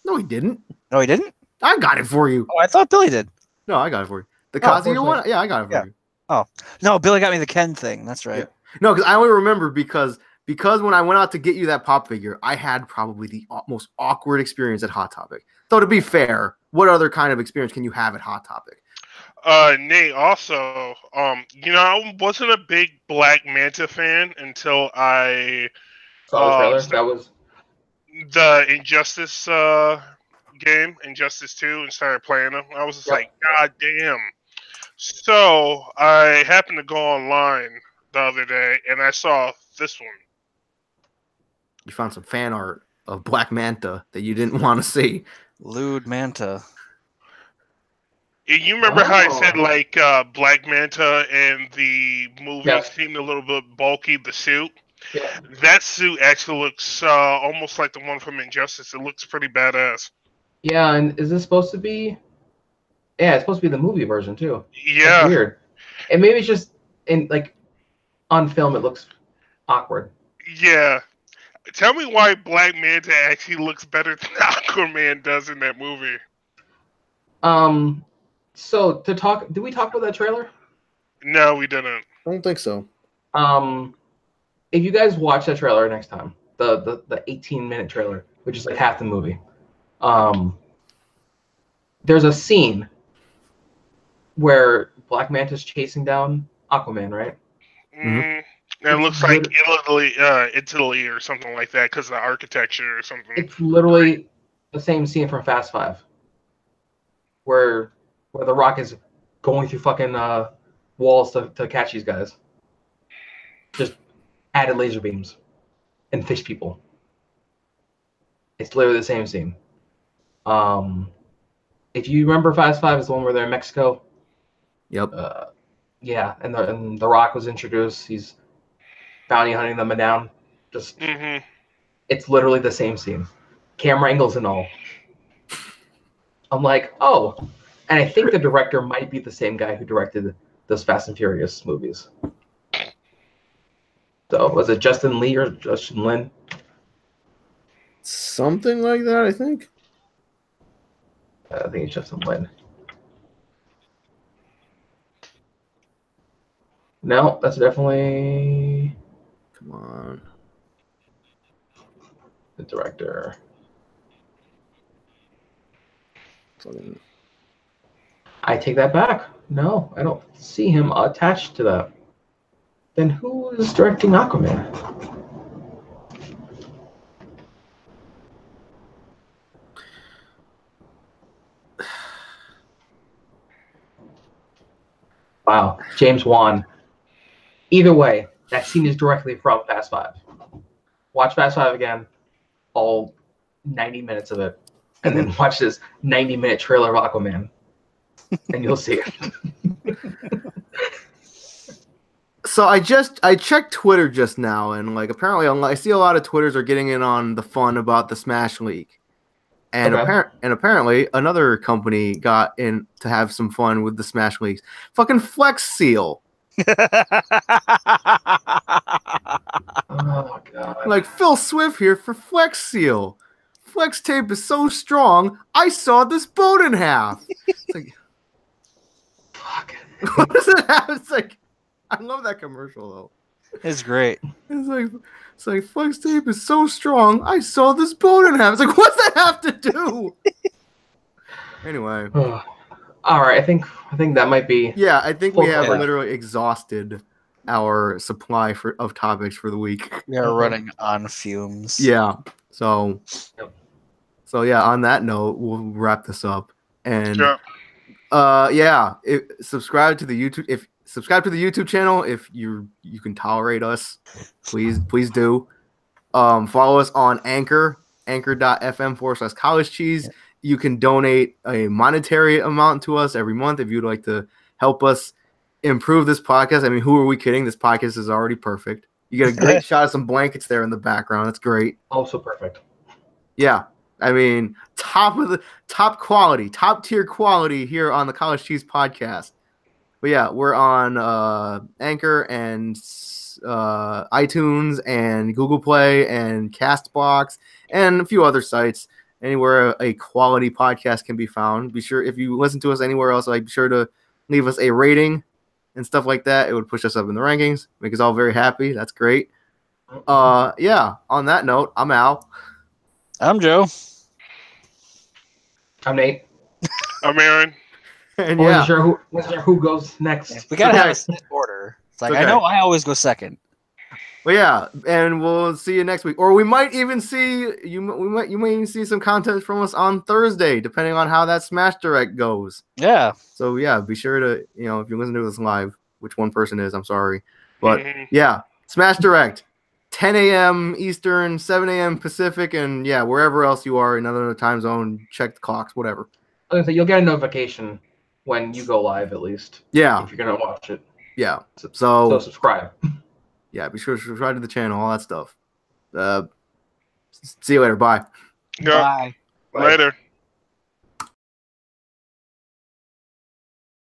No, he didn't. No, he didn't? I got it for you. Oh, I thought Billy did. No, I got it for you. The Kazuya one? Yeah, I got it for you. Oh. No, Billy got me the Ken thing. That's right. Yeah. No, because I only remember because when I went out to get you that pop figure, I had probably the most awkward experience at Hot Topic. Though to be fair, what other kind of experience can you have at Hot Topic? Nate, also, I wasn't a big Black Manta fan until I saw the trailer. That was the Injustice game, Injustice 2, and started playing them. I was just like, God damn. So I happened to go online the other day, and I saw this one. You found some fan art of Black Manta that you didn't want to see. Lewd Manta. You remember how I said, like, Black Manta in the movie seemed a little bit bulky, the suit? Yeah. That suit actually looks almost like the one from Injustice. It looks pretty badass. Yeah, and is this supposed to be... Yeah, it's supposed to be the movie version, too. Yeah. That's weird. And maybe it's just, on film it looks awkward. Yeah. Tell me why Black Manta actually looks better than Aquaman does in that movie. So did we talk about that trailer? No, we didn't. I don't think so. If you guys watch that trailer next time, the 18-minute trailer, which is like half the movie, there's a scene where Black Manta's chasing down Aquaman, right? Mm-hmm. It looks like Italy or something like that because of the architecture or something. It's literally the same scene from Fast 5, where The Rock is going through fucking walls to catch these guys. Just added laser beams and fish people. It's literally the same scene. If you remember Fast 5 is the one where they're in Mexico. Yep. Yeah, and the Rock was introduced. He's bounty hunting them down. Just It's literally the same scene, camera angles and all. I'm like, oh, and I think the director might be the same guy who directed those Fast and Furious movies. So was it Justin Lee or Justin Lin? Something like that, I think. I think it's Justin Lin. No, that's definitely... Come on. The director. Something. I take that back. No, I don't see him attached to that. Then who is directing Aquaman? Wow, James Wan. Either way, that scene is directly from Fast 5. Watch Fast 5 again, all 90 minutes of it, and then watch this 90-minute trailer of Aquaman, and you'll see it. So I checked Twitter just now, and like apparently I see a lot of Twitters are getting in on the fun about the Smash League, and Okay. apparently another company got in to have some fun with the Smash Leagues. Fucking Flex Seal. Oh god. Like Phil Swift here for Flex Seal. Flex tape is so strong, I saw this boat in half. It's like, Fuck. what does it have? It's like, I love that commercial though. It's great. It's like Flex tape is so strong, I saw this boat in half. It's like, what's that have to do? Anyway. All right, I think that might be. Yeah, I think we have Yeah. literally exhausted our supply of topics for the week. We are running on fumes. Yeah. So Yep. so yeah, on that note, we'll wrap this up. And Yeah. subscribe to the YouTube channel if you can tolerate us. Please do. Follow us on anchor.fm/college cheese. You can donate a monetary amount to us every month if you'd like to help us improve this podcast. I mean, who are we kidding? This podcast is already perfect. You get a great shot of some blankets there in the background. That's great. Also perfect. Yeah. I mean, top tier quality here on the College Cheese podcast. But yeah, we're on Anchor and iTunes and Google Play and Castbox and a few other sites. Anywhere a quality podcast can be found. Be sure, if you listen to us anywhere else, be sure to leave us a rating and stuff like that. It would push us up in the rankings, make us all very happy. That's great. Yeah, on that note, I'm Al. I'm Joe. I'm Nate. I'm Aaron. And Wasn't sure who goes next. We gotta Okay. have a set order. It's like Okay. I know I always go second. Well, yeah, and we'll see you next week, or we might even see you. You might even see some content from us on Thursday, depending on how that Smash Direct goes. Yeah. So yeah, be sure to if you listen to this live, which one person is, I'm sorry, but Mhm. yeah, Smash Direct, 10 a.m. Eastern, 7 a.m. Pacific, and yeah, wherever else you are in another time zone, check the clocks, whatever. I was gonna say, you'll get a notification when you go live, at least. Yeah, If you're gonna watch it. yeah. So So subscribe. yeah, be sure to subscribe to the channel, all that stuff. See you later. Bye. Yeah. Bye. Later.